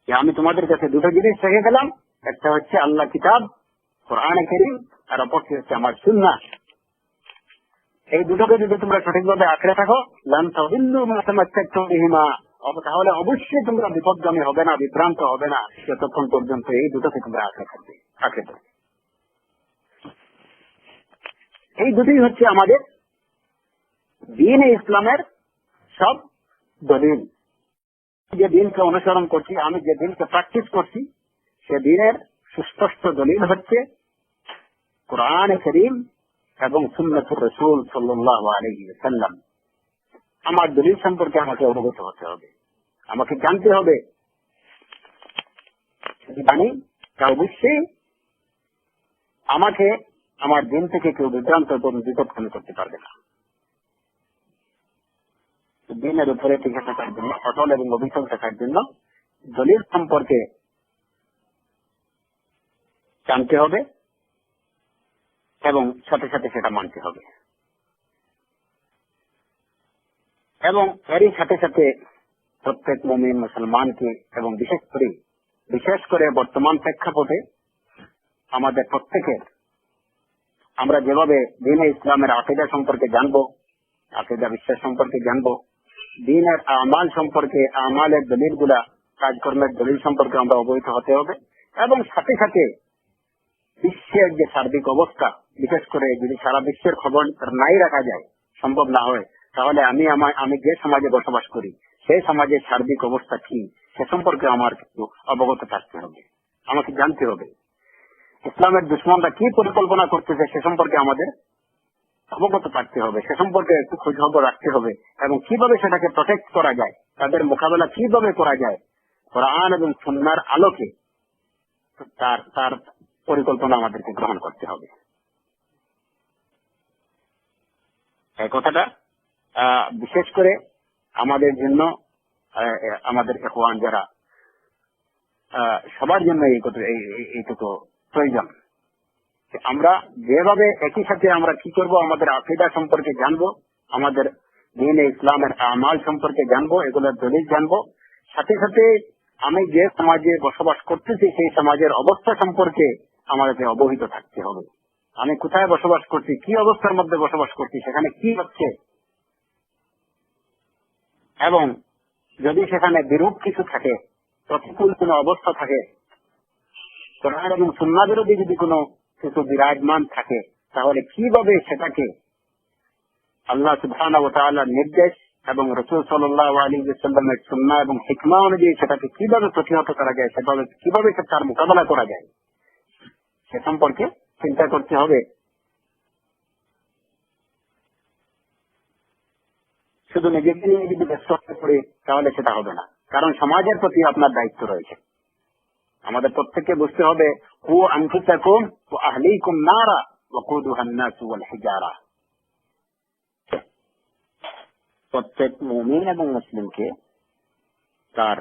আমি তোমাদের কাছে দুটো জিনিস রেখে গেলাম, একটা হচ্ছে আল্লাহ কিতাব কোরআন কারীম, আর অপরটি হচ্ছে আমার সুন্নাহ। এই দুটোকে যদি তোমরা সঠিকভাবে আঁকড়ে থাকো, লান তাদিল্লু মা তামাসসাকতুম বিহিমা, তাহলে অবশ্যই তোমরা বিপদগামী হবে না, বিভ্রান্ত হবে না, যতক্ষণ পর্যন্ত এই দুটোকে তোমরা আঁকড়ে থাকবে। এই দুটোই হচ্ছে আমাদের দ্বীন ইসলামের সব দলিল। যে দ্বীনকে অনুসরণ করছি, আমি যে দ্বীনকে প্র্যাকটিস করছি, সে দ্বীনের সুস্পষ্ট দলিল হচ্ছে কোরআন কারীম এবং সুন্নাতুর রাসূল সাল্লাল্লাহু আলাইহি ওয়াসাল্লাম। আমার দলিল সম্পর্কে আমাকে অবগত হতে হবে, আমাকে জানতে হবে। জানি তা অবশ্যই আমাকে আমার দিন থেকে কেউ বিভ্রান্ত এবং বিপদগামী করতে পারবে না। দিনের উপরে টিকে থাকার জন্য, অটল এবং অবিচল থাকার জন্য দলিল সম্পর্কে জানতে হবে এবং সাথে সাথে সেটা মানতে হবে। এবং এরই সাথে সাথে প্রত্যেক মুমিন মুসলমানকে, এবং বিশেষ করে বর্তমান প্রেক্ষাপটে আমাদের প্রত্যেকের, আমরা যেভাবে দ্বীন ইসলামের আকীদা সম্পর্কে জানবো, আকীদা বিশ্বাস সম্পর্কে জানবো, দ্বীনের আমাল সম্পর্কে, আমালের দলিলগুলা, কাজকর্মের দলিল সম্পর্কে আমরা অবহিত হতে হবে। এবং সাথে সাথে বিশ্বের যে সার্বিক অবস্থা, বিশেষ করে যদি সারা বিশ্বের খবর নাই রাখা যায়, সম্ভব না হয়, তাহলে আমি যে সমাজে বসবাস করি সেই সমাজের সার্বিক অবস্থা কি, সে সম্পর্কে আমার কিছু অবগত থাকতে হবে, আমাকে জানতে হবে। ইসলামের দুশ্মনরা কি পরিকল্পনা করতেছে সে সম্পর্কে আমাদের অবগত থাকতে হবে, সে সম্পর্কে একটু খোঁজ খবর রাখতে হবে, এবং কিভাবে সেটাকে প্রোটেক্ট করা যায়, তাদের মোকাবেলা কিভাবে করা যায়, কোরআন এবং সুন্নাহর আলোকে তার পরিকল্পনা আমাদেরকে গ্রহণ করতে হবে। এই কথাটা বিশেষ করে আমাদের জন্য, আমাদের ইখওয়ান যারা, সবার জন্য এইটুকু প্রয়োজন। আমরা যেভাবে একই সাথে আমরা কি করব, আমাদের আকীদা সম্পর্কে জানবো, আমাদের দ্বীন ইসলামের আমাল সম্পর্কে জানবো, এগুলোর দলিল জানবো, সাথে সাথে আমি যে সমাজে বসবাস করতেছি সেই সমাজের অবস্থা সম্পর্কে আমাদেরকে অবহিত থাকতে হবে। আমি কোথায় বসবাস করছি, কি অবস্থার মধ্যে বসবাস করছি, সেখানে কি হচ্ছে, এবং যদি সেখানে বিরূপ কিছু থাকে, প্রতিকূল কোনো অবস্থা থাকে, কোরআন এবং সুন্নাহ বিরোধী যদি কোনো কিছু বিরাজমান থাকে, তাহলে কিভাবে সেটাকে আল্লাহ সুবহানাহু ওয়া তাআলার নির্দেশ এবং রাসূল সাল্লাল্লাহু আলাইহি ওয়াসাল্লামের সুন্নাহ এবং হিকমা অনুযায়ী সেটাকে কিভাবে প্রতিহত করা যায়, সেভাবে কিভাবে তার মোকাবেলা করা যায়, সে সম্পর্কে চিন্তা করতে হবে। শুধু নিজেকে নিয়ে যদি ব্যস্ত হতে পারি তাহলে সেটা হবে না, কারণ সমাজের প্রতি আপনার দায়িত্ব রয়েছে। আমাদের প্রত্যেককে বুঝতে হবে, কু আনফুসাকুম ওয়া আহলিকুম নারা ওয়াকুদুহা আন-নাসু ওয়াল হিজারা। প্রত্যেক মুমিন এবং মুসলিমকে তার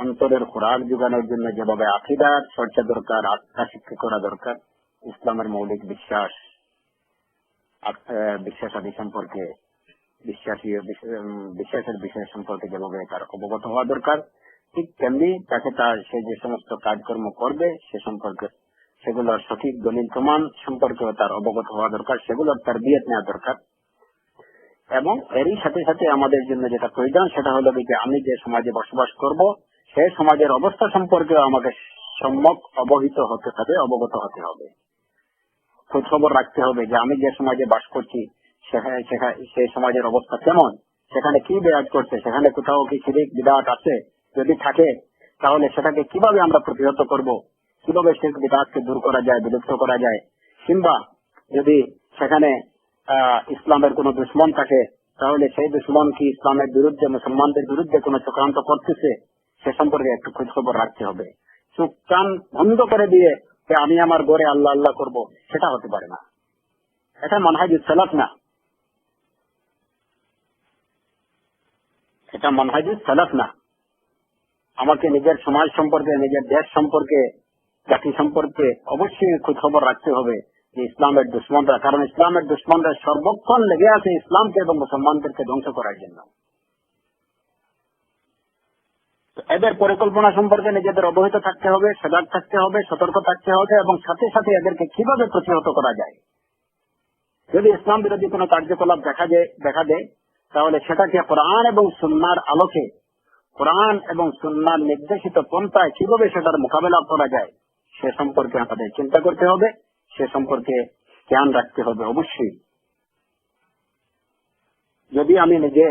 অন্তরের খোরাক যোগানোর জন্য যেভাবে আকীদার চর্চা দরকার, আত্মা শিক্ষা করা দরকার, ইসলামের মৌলিক বিশ্বাসাদি সম্পর্কে, বিশ্বাসের বিষয় সম্পর্কে যেভাবে তার অবগত হওয়া দরকার, ঠিক তেমনি তাকে সে যে সমস্ত কাজকর্ম করবে সে সম্পর্কে, সেগুলোর সঠিক দলিল প্রমাণ সম্পর্কেও তার অবগত হওয়া দরকার, সেগুলোর তারবিয়ত নেওয়া দরকার। এবং এরই সাথে সাথে আমাদের জন্য যেটা প্রয়োজন সেটা হলো যে আমি যে সমাজে বসবাস করব সেই সমাজের অবস্থা সম্পর্কে আমাকে সম্যক অবগত হতে হবে, খোঁজ খবর রাখতে হবে যে আমি যে সমাজে বাস করছি সেই সমাজের অবস্থা কেমন, সেখানে কি বিরাজ করছে, সেখানে কোথাও কি শিরক বিদআত আছে, যদি থাকে তাহলে সেটাকে কিভাবে আমরা প্রতিহত করব, কিভাবে শিরক বিদআতকে দূর করা যায়, বিলুপ্ত করা যায়, কিংবা যদি সেখানে ইসলামের কোন দুশ্মন থাকে তাহলে সেই দুশ্মন কি ইসলামের বিরুদ্ধে, মুসলমানদের বিরুদ্ধে কোন চক্রান্ত করতেছে সে সম্পর্কে একটু খোঁজ খবর রাখতে হবে। চোখ কান বন্ধ করে দিয়ে যে আমি আমার ঘরে আল্লাহ আল্লাহ করব, সেটা হতে পারে না, এটা মানহাজুস সালাফ না, এটা মানহাজুস সালাফ না। আমাকে নিজের সমাজ সম্পর্কে, নিজের দেশ সম্পর্কে, জাতি সম্পর্কে অবশ্যই খোঁজ খবর রাখতে হবে যে ইসলামের দুশ্মনরা, কারণ ইসলামের দুশ্মনরা সর্বক্ষণ লেগে আছে ইসলামকে এবং মুসলমানদেরকে ধ্বংস করার জন্য। এদের পরিকল্পনা সম্পর্কে নিজেদের অবহিত থাকতে হবে, সজাগ থাকতে হবে, সতর্ক থাকতে হবে, এবং সাথে সাথে এদেরকে কিভাবে প্রতিহত করা যায়। যদি ইসলাম বিরোধী কোনো কার্যকলাপ দেখা দেয় তাহলে সেটাকে কোরআন এবং সুন্নাহর আলোকে, কোরআন এবং সুন্নাহর নির্দেশিত পন্থায় কিভাবে সেটার মোকাবেলা করা যায় সে সম্পর্কে আমাদের চিন্তা করতে হবে, সে সম্পর্কে জ্ঞান রাখতে হবে। অবশ্যই যদি আমি নিজে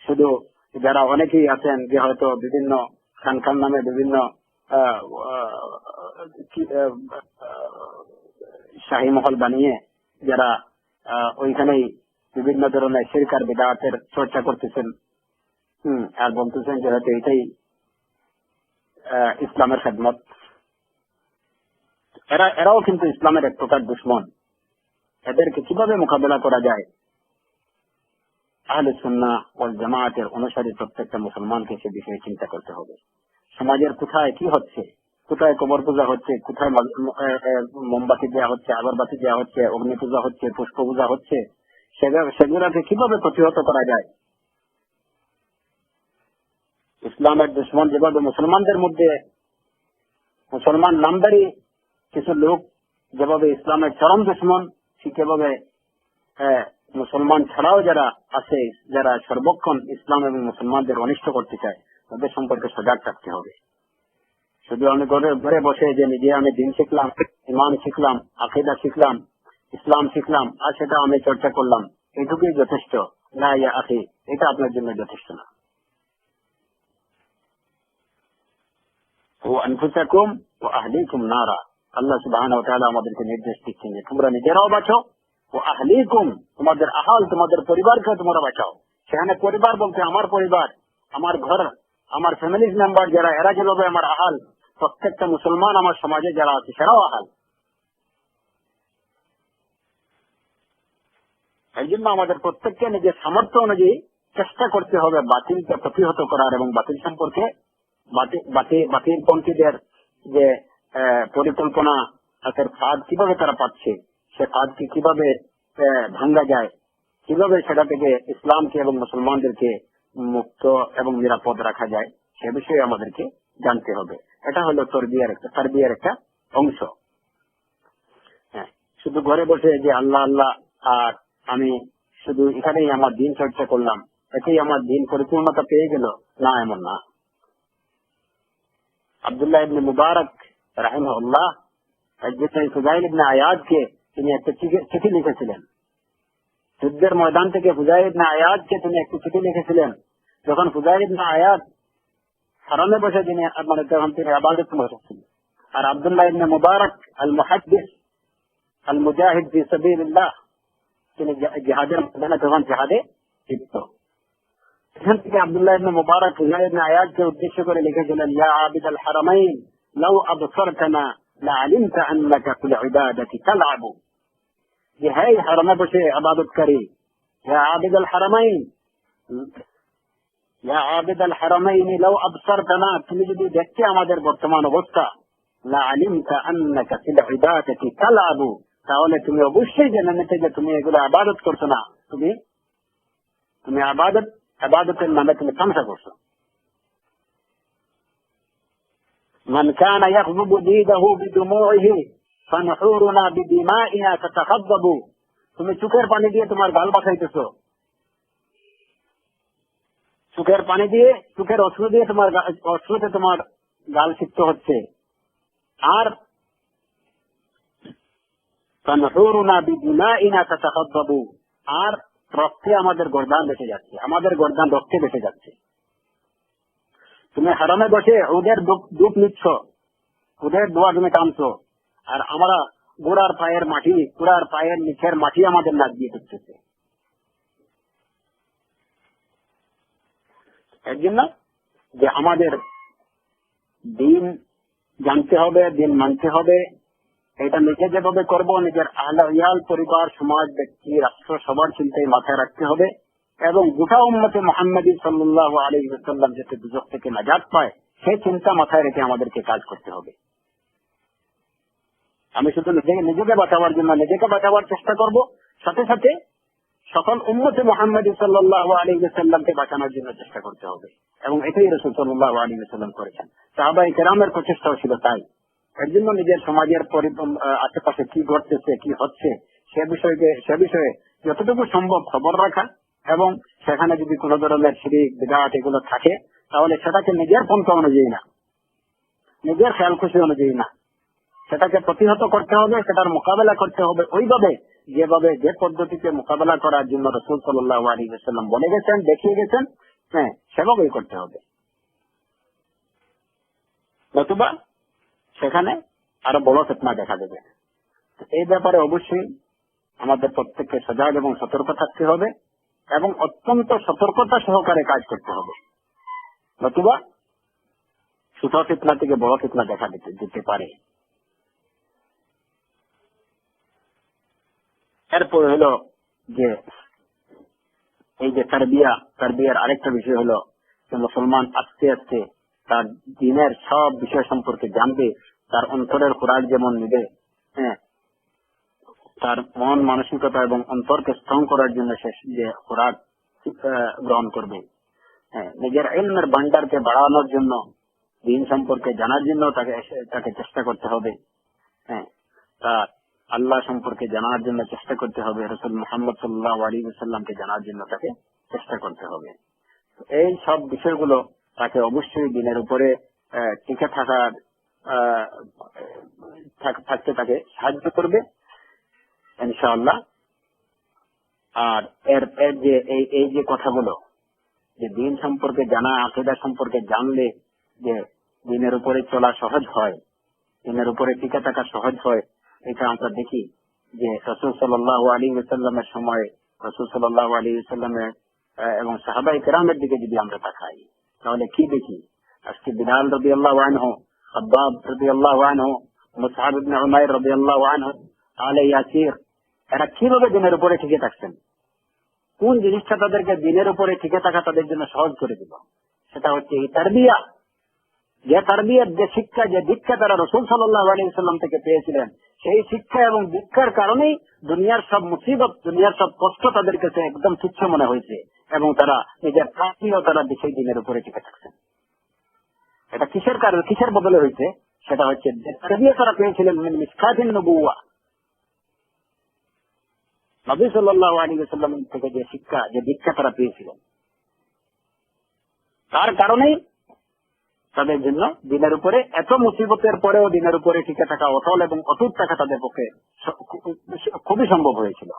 শুধু, যারা অনেকেই আছেন যে হয়তো বিভিন্ন খানখান নামে বিভিন্ন শাহী মহল বানিয়ে যারা ওইখানেই বিভিন্ন ধরনের শিরক আর বিদআতের চর্চা করতেছেন, আর বলতেছেন যে হয়তো এটাই ইসলামের খেদমত, এরাও কিন্তু ইসলামের এক প্রকার দুশ্মন। এদেরকে কিভাবে মোকাবেলা করা যায় আহলে সুন্নাহ ওয়াল জামায়াতের অনুসারী প্রত্যেকটা মুসলমানকে সে বিষয়ে চিন্তা করতে হবে। সমাজের কোথায় কি হচ্ছে, কোথায় কবর পূজা হচ্ছে, কোথায় মোমবাতি দেওয়া হচ্ছে, আগরবাতি দেওয়া হচ্ছে, অগ্নি পূজা হচ্ছে, পুষ্প পূজা হচ্ছে, সেগুলোকে কিভাবে প্রতিহত করা যায়। ইসলামের দুশ্মন যেভাবে মুসলমানদের মধ্যে, মুসলমান নামদারি কিছু লোক যেভাবে ইসলামের চরম দুশ্মন, ঠিক এভাবে মুসলমান ছাড়াও যারা আছে, যারা সর্বক্ষণ ইসলাম এবং মুসলমানদের অনিষ্ট করতে চায়, তাদের সম্পর্কে সজাগ থাকতে হবে। শুধু আমি ঘরে বসে যে নিজে আমি দিন শিখলাম, ইমান শিখলাম, আকীদা শিখলাম, ইসলাম শিখলাম, আর সেটা আমি চর্চা করলাম, এটুকুই যথেষ্ট না, ইয়া আখি, এটা আপনার জন্য যথেষ্ট না। ও আনফুসাকুম ওয়া আহলিকুম নারা, আল্লাহ সুবহানাহু ওয়া তাআলা আমাদেরকে নির্দেশ দিচ্ছেন যে তোমরা নিজেরাও বাঁচো, ও আহলিকুম, তোমাদের আহাল, তোমাদের পরিবারকে তোমরা বাঁচাও। সেখানে পরিবার বলতে আমার পরিবার, আমার ঘর, আমার ফ্যামিলি মেম্বার যারা, এরা যেভাবে আমার আহাল, প্রত্যেকটা মুসলমান আমার সমাজে যারা আছে সেরাও আহাল। এই জন্য আমাদের প্রত্যেককে নিজের সামর্থ্য অনুযায়ী চেষ্টা করতে হবে বাতিলকে প্রতিহত করার, এবং বাতিল সম্পর্কে, বাতিলপন্থীদের যে পরিকল্পনা, তাদের ফাঁদ কিভাবে তারা পাচ্ছে, সে ফাঁদকে কিভাবে ভাঙ্গা যায়, কিভাবে সেটা থেকে ইসলামকে এবং মুসলমানদেরকে মুক্ত এবং নিরাপদ রাখা যায়, সে বিষয়ে আমাদেরকে জানতে হবে। এটা হলো তারবিয়ার একটা অংশ। হ্যাঁ, শুধু ঘরে বসে যে আল্লাহ আল্লাহ আর আমি শুধু এখানেই আমার দিন চর্চা করলাম, এতেই আমার দিন পরিপূর্ণতা পেয়ে গেল, না, এমন না। আব্দুল্লাহ ইবনে মুবারক রাহিমাহুল্লাহ একদিন ফুজাইল ইবনে আয়াদকে তিনি একটা চিঠি লিখেছিলেন। যুদ্ধের ময়দান থেকে ফুজাইল ইবনে আয়াদকে তিনি একটি চিঠি লিখেছিলেন। যখন ফুজাইল ইবনে আয়াদ হারামে বসে তখন তিনি ইবাদত করছিলেন, আর আব্দুল্লাহ ইবনে মুবারক আল মুহাদ্দিস আল মুজাহিদ ফি সাবিলিল্লাহ তিনি জিহাদের ময়দানে তখন জিহাদে লিপ্ত। এখান থেকে আব্দুল্লাহ ইবনে মুবারক ফুজাইল ইবনে আয়াদকে উদ্দেশ্য করে লিখেছিলেন, ইয়া আবিদ আল হারামাইন লাউ আবসারতানা লাআলিমতা আন্নাকা ফিল ইবাদাতি তালআবু, যে হে হারামে বসে ইবাদতকারী, ইয়া আবিদাল হারামাইন, ইয়া আবিদাল হারামাইন লাউ আবসারতানা, তুমি যদি দেখতে আমাদের বর্তমান অবস্থা, লা আলিমতা আন্নাকা ফিল ইবাদাতি তালআবু, তাহলে তুমি অবশ্যই জেনে নিতে যে তুমি এগুলো ইবাদত করছো না, তুমি ইবাদতের নামে তুমি তামসা করছো। মান কানা ইয়াগযুবু দীদাহু বিদুমুইহি ফানহুরুনা বিদিমাইনা তাতাখাদ্দাবু, তুমি চোখের পানি দিয়ে তোমার গাল বাঁচাইতেছো, চোখের পানি দিয়ে, চোখের অশ্রু দিয়ে তোমার অশ্রুতে তোমার গাল সিক্ত হচ্ছে, আর ফানহুরুনা বিদিমাইনা তাতাখাদ্দাবু, আর রক্তে আমাদের গর্দান বেঁচে যাচ্ছে, আমাদের গর্দান রক্তে বেঁচে যাচ্ছে। তুমি হারামে বসে ওদের ডুব নিচ্ছ, ওদের দোয়া তুমি টানছো, আর আমরা গোড়ার পায়ের নিচের মাটি আমাদের নাক দিয়ে ঢুকতেছে। এর জন্য যে আমাদের দিন জানতে হবে, দিন মানতে হবে, এটা নিজে যেভাবে করবো, নিজের আহলাল পরিবার, সমাজ, ব্যক্তি, রাষ্ট্র সবার চিন্তায় মাথায় রাখতে হবে, এবং গোটা উম্মতে মুহাম্মদী সাল্লাল্লাহু আলাইহি ওয়াসাল্লাম যাতে দুজখ থেকে নাজাত পায় সেই চিন্তা মাথায় রেখে আমাদেরকে কাজ করতে হবে। আমি শুধু নিজেকে বাঁচাবার চেষ্টা করব, সাথে সাথে সকল উম্মতে মুহাম্মদী সাল্লাল্লাহু আলাইহি ওয়াসাল্লামকে বাঁচানোর জন্য চেষ্টা করতে হবে, এবং এটাই রাসূল সাল্লাল্লাহু আলাইহি ওয়াসাল্লাম করেছেন। সাহাবায়ে কেরামের প্রচেষ্টাও ছিল তাই। এর জন্য নিজের সমাজের আশেপাশে কি ঘটতেছে, কি হচ্ছে, সে বিষয়ে যতটুকু সম্ভব খবর রাখা, এবং সেখানে যদি কোন ধরনের শিরক বিদআত এগুলো থাকে তাহলে সেটাকে নিজের পন্থা অনুযায়ী না, নিজের খেয়াল খুশি অনুযায়ী না, সেটাকে প্রতিহত করতে হবে, সেটার মোকাবেলা করতে হবে ওইভাবে যে পদ্ধতিতে মোকাবেলা করার জন্য রাসূল সাল্লাল্লাহু আলাইহি ওয়াসাল্লাম বলে গেছেন, দেখিয়ে গেছেন, হ্যাঁ সেভাবেই করতে হবে। নতুবা সেখানে আরো বড় ফিতনা দেখা দেবে। এই ব্যাপারে অবশ্যই আমাদের প্রত্যেককে সজাগ এবং সতর্ক থাকতে হবে, এবং অত্যন্ত সতর্কতা সহকারে কাজ করতে হবে, নতুবা ছোট ফিতনা থেকে বড় ফিতনা দেখা দিতে পারে। এরপরে হলো যে এই যে তারবিয়ার আরেকটা বিষয় হলো যে মুসলমান আস্তে আস্তে তার দিনের সব বিষয় সম্পর্কে জানবে, তার অন্তরের খোরাক যেমন নিবে, হ্যাঁ তার মন মানসিকতা এবং অন্তরকে স্ট্রং করার জন্য সে যে খোরাক গ্রহণ করবে, হ্যাঁ নিজের ইলমের ভান্ডারকে বাড়ানোর জন্য, দিন সম্পর্কে জানার জন্য তাকে চেষ্টা করতে হবে, হ্যাঁ তার আল্লাহ সম্পর্কে জানার জন্য চেষ্টা করতে হবে, রাসূল মুহাম্মদ সাল্লাল্লাহু আলাইহি ওয়াসাল্লামকে জানার জন্য তাকে চেষ্টা করতে হবে। এই সব বিষয়গুলো তাকে অবশ্যই দিনের উপরে টিকে থাকতে তাকে সাহায্য করবে ইনশাআল্লাহ। আর এর যে এই যে কথাগুলো, যে দিন সম্পর্কে জানা, আকীদা সম্পর্কে জানলে যে দিনের উপরে চলা সহজ হয়, দিনের উপরে টিকে থাকা সহজ হয়, এটা আমরা দেখি যে রাসূল সাল্লাল্লাহু আলাইহি ওয়াসাল্লামের সময় রাসূল সাল্লাল্লাহু আলাইহি ওয়াসাল্লামের এবং সাহাবায়ে কেরামের দিকে যদি আমরা তাকাই তাহলে কি দেখি? আজকে বিলাল রাদিয়াল্লাহু আনহু, খাব্বাব রাদিয়াল্লাহু আনহু, মুসআব ইবনে উমাইর রাদিয়াল্লাহু আনহু, আলে ইয়াসির, এরা কিভাবে দিনের উপরে টিকে থাকছেন? কোন জিনিসটা তাদেরকে দিনের উপরে টিকে থাকা তাদের জন্য সহজ করে দিল? সেটা হচ্ছে এই তারবিয়া। যে তারবিয়ার, যে শিক্ষা, যে দীক্ষা তারা রাসূল সাল্লাল্লাহু আলাইহি ওয়াসাল্লাম থেকে পেয়েছিলেন, সেই শিক্ষা এবং দীক্ষার কারণেই দুনিয়ার সব মুসিবত, দুনিয়ার সব কষ্ট তাদের কাছে একদম তুচ্ছ মনে হয়েছে, এবং তারা নিজের প্রাণীও তারা সেই দিনের উপরে টিকে থাকছেন। এটা কিসের কারণে, কিসের বদলে হয়েছে? সেটা হচ্ছে যে তারবিয়া তারা পেয়েছিলেন মিন মিসকাতিন নবুওয়া, নবী সাল্লাল্লাহু আলাইহি ওয়াসাল্লাম থেকে যে শিক্ষা, যে দীক্ষা তারা পেয়েছিলেন, তার কারণেই তাদের জন্য দিনের উপরে এত মুসিবতের পরেও দিনের উপরে টিকে থাকা, অটল এবং অটুট থাকা তাদের পক্ষে খুবই সম্ভব হয়েছিল।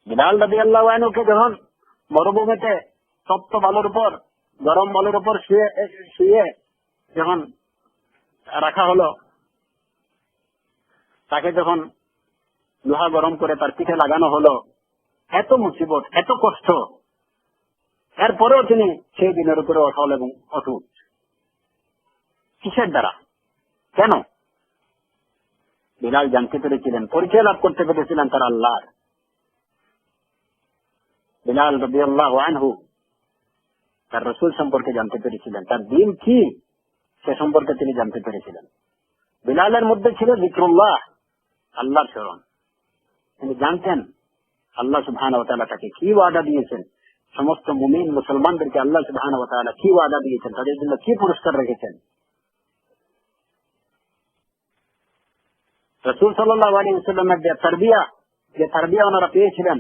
বিলাল রাদিয়াল্লাহু আনহুকে যখন মরুভূমিতে তপ্ত বালুর উপর, গরম বালুর উপর শুয়ে যখন রাখা হলো, তাকে যখন লোহা গরম করে তার পিঠে লাগানো হলো, এত মুসিবত, এত কষ্ট, এরপরেও তিনি সেই দিনের উপরে অটল এবং অটুট। কিসের দ্বারা? কেন? বিলাল জানতে পেরেছিলেন, পরিচয় লাভ করতে পেরেছিলেন তার আল্লাহর। বিলাল রাদিয়াল্লাহু আনহু তার রাসূল সম্পর্কে জানতে পেরেছিলেন, তার দ্বীন কি সে সম্পর্কে তিনি জানতে পেরেছিলেন। বিলালের মধ্যে ছিল যিকরুল্লাহ, আল্লাহর স্মরণ। তিনি জানতেন আল্লাহ সুবহানাহু ওয়া তাআলা তাকে কি ওয়াদা দিয়েছেন, সমস্ত মুমিন মুসলমানদেরকে আল্লাহ সুবহানাহু ওয়া তাআলা কি ওয়াদা দিয়েছেন, তাদের জন্য কি পুরস্কার রেখেছেন। রাসূল সাল্লাল্লাহু আলাইহি ওয়াসাল্লামের যে তারবিয়া ওনারা পেয়েছিলেন,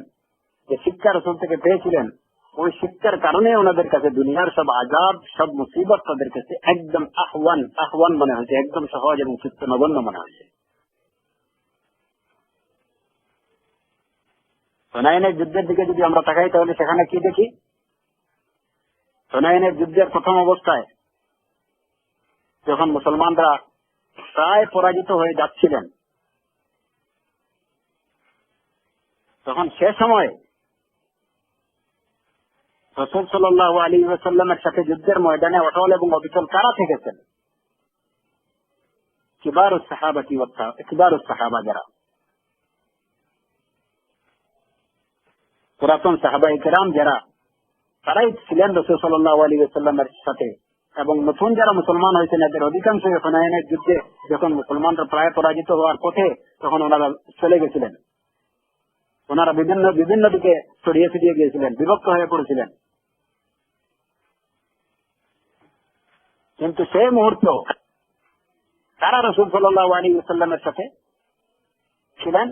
যে শিক্ষা রাসূল থেকে পেয়েছিলেন, ওই শিক্ষার কারণে ওনাদের কাছে দুনিয়ার সব আযাব, সব মুসিবত তাদের কাছে একদম আহওয়ান মনে হয়েছে, একদম সহজ এবং তুচ্ছ নগণ্য মনে হয়েছে। হুনাইনের যুদ্ধের দিকে যদি আমরা তাকাই তাহলে সেখানে কি দেখি? হুনাইনের যুদ্ধের প্রথম অবস্থায় যখন মুসলমানরা প্রায় পরাজিত হয়ে যাচ্ছিলেন, তখন সে সময় রাসূল সাল্লাল্লাহু আলাইহি ওয়াসাল্লামের সাথে যুদ্ধের ময়দানে অটল এবং অবিচল কারা থেকেছেন? কিবারুস সাহাবা, যারা পুরাতন সাহাবায়ে কেরাম যারা, তারাই ছিলেন রাসূল সাল্লাল্লাহু আলাইহি ওয়াসাল্লামের সাথে। এবং নতুন যারা মুসলমান হয়েছেন এদের অধিকাংশ হুনাইনের যুদ্ধে যখন মুসলমানরা প্রায় পরাজিত হওয়ার পথে, তখন ওনারা চলে গেছিলেন। ওনারা বিভিন্ন দিকে ছড়িয়ে ছিটিয়ে গিয়েছিলেন, বিভক্ত হয়ে পড়েছিলেন। কিন্তু সেই মুহূর্ত তারা রাসূল সাল্লাল্লাহু আলাইহি ওয়াসাল্লামের সাথে ছিলেন,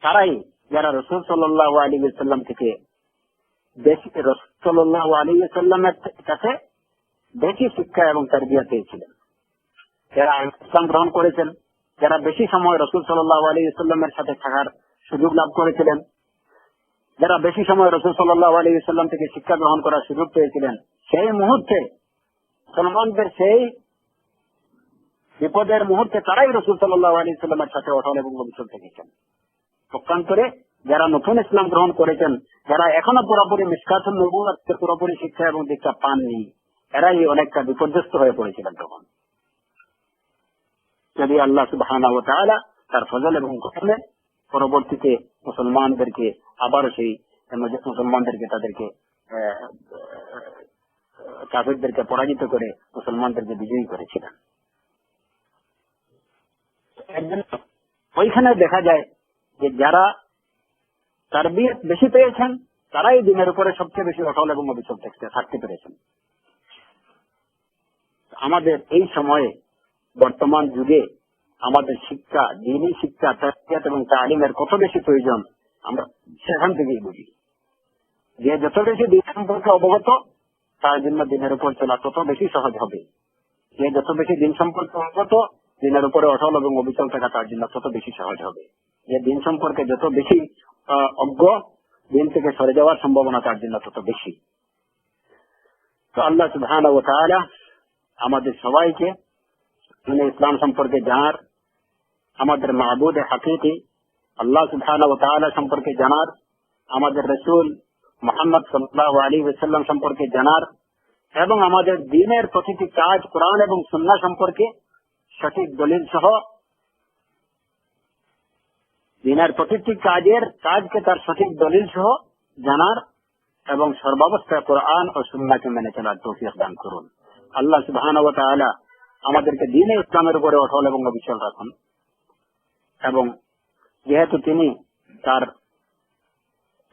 তারাই যারা রাসূল সাল্লাল্লাহু আলাইহি ওয়াসাল্লাম থেকে রাসূল সাল্লাল্লাহু আলাইহি ওয়াসাল্লামের কাছে বেশি শিক্ষা এবং তারবিয়া পেয়েছিলেন, যারা ইসলাম গ্রহণ করেছেন, যারা বেশি সময় রাসূল সাল্লাল্লাহু আলাইহি ওয়াসাল্লামের সাথে থাকার সুযোগ লাভ করেছিলেন, যারা বেশি সময় রাসূল সাল্লাল্লাহু আলাইহি ওয়াসাল্লাম থেকে শিক্ষা গ্রহণ করার সুযোগ পেয়েছিলেন, সেই মুহূর্তে মুসলমানদের সেই বিপদের মুহূর্তে তারাই রাসূল সাল্লাল্লাহু আলাইহি ওয়াসাল্লামের সাথে অটল এবং অবিচল থেকেছেন। পক্ষান্তরে যারা নতুন ইসলাম গ্রহণ করেছেন, যারা এখনো পুরোপুরি মিশকাতুন নবুওয়াতের পুরোপুরি শিক্ষা এবং দীক্ষা পাননি, এরাই অনেকটা বিপর্যস্ত হয়ে পড়েছিলেন। তখন যদি আল্লাহ সুবহানাহু ওয়া তাআলা তার ফজল এবং করমে পরবর্তীতে মুসলমানদেরকে আবারও সেই মুসলমানদেরকে তাদেরকে কাফিরদেরকে পরাজিত করে মুসলমানদেরকে বিজয়ী করেছিলেন। ওইখানে দেখা যায় যে যারা তারবিয়ত বেশি পেয়েছেন, তারাই দিনের উপরে সবচেয়ে বেশি অটল এবং অবিচল থাকতে পেরেছেন। আমাদের এই সময়ে বর্তমান যুগে আমাদের শিক্ষা, দ্বীনি শিক্ষা, তারবিয়ত এবং তালিমের কত বেশি প্রয়োজন আমরা সেখান থেকেই বুঝি। যে যত বেশি দিন সম্পর্কে অবগত, তার জন্য দিনের উপর চলা তত বেশি সহজ হবে। যে যত বেশি দিন সম্পর্কে অবগত, দিনের উপরে অটল এবং অবিচল থাকা তার জন্য তত বেশি সহজ হবে। যে দিন সম্পর্কে যত বেশি অজ্ঞ, দিন থেকে সরে যাওয়ার সম্ভাবনা তার জন্য তত বেশি। তো আল্লাহ সুবহানাহু ওয়া তাআলা আমাদের সবাইকে ইসলাম সম্পর্কে জানার, আমাদের মাবুদ হাকিকি আল্লাহ সুবহানাহু ওয়া তাআলা সম্পর্কে জানার, আমাদের রাসূল মুহাম্মদ সাল্লাল্লাহু আলাইহি ওয়াসাল্লাম সম্পর্কে জানার এবং আমাদের দ্বীনের প্রতিটি কাজ কোরআন এবং সুন্নাহ সম্পর্কে সঠিক দলিল সহ, দ্বীনের প্রতিটি কাজকে তার সঠিক দলিল সহ জানার এবং সর্বাবস্থায় কোরআন ও সুন্নাহকে মেনে চলার তৌফিক দান করুন। আল্লাহ সুবহানাহু ওয়া তাআলা আমাদেরকে দ্বীনে ইসলামের উপরে অটল এবং অবিচল রাখুন। এবং যেহেতু তিনি তার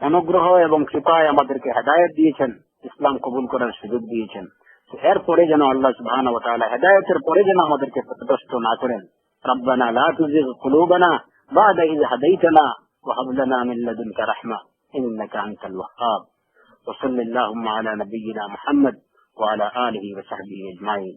অনুগ্রহ এবং কৃপায় আমাদেরকে হেদায়েত দিয়েছেন, ইসলাম কবুল করার সুযোগ দিয়েছেন, এরপরে যেন আল্লাহ সুবহানাহু ওয়া তাআলা হেদায়েতের পরে যেন আমাদেরকে পথভ্রষ্ট না করেন। রব্বানা লা তুযিগ কুলুবানা বা'দা ইয হাদাইতানা ওয়া হাব লানা মিন লাদুনকা রাহমা ইন্নাকা আনতাল ওয়াহ্হাব। ওয়া সাল্লাল্লাহু আলা নাবিয়্যিনা মুহাম্মদ ওয়া আলা আলিহি ওয়া সাহবিহি আজমাইন।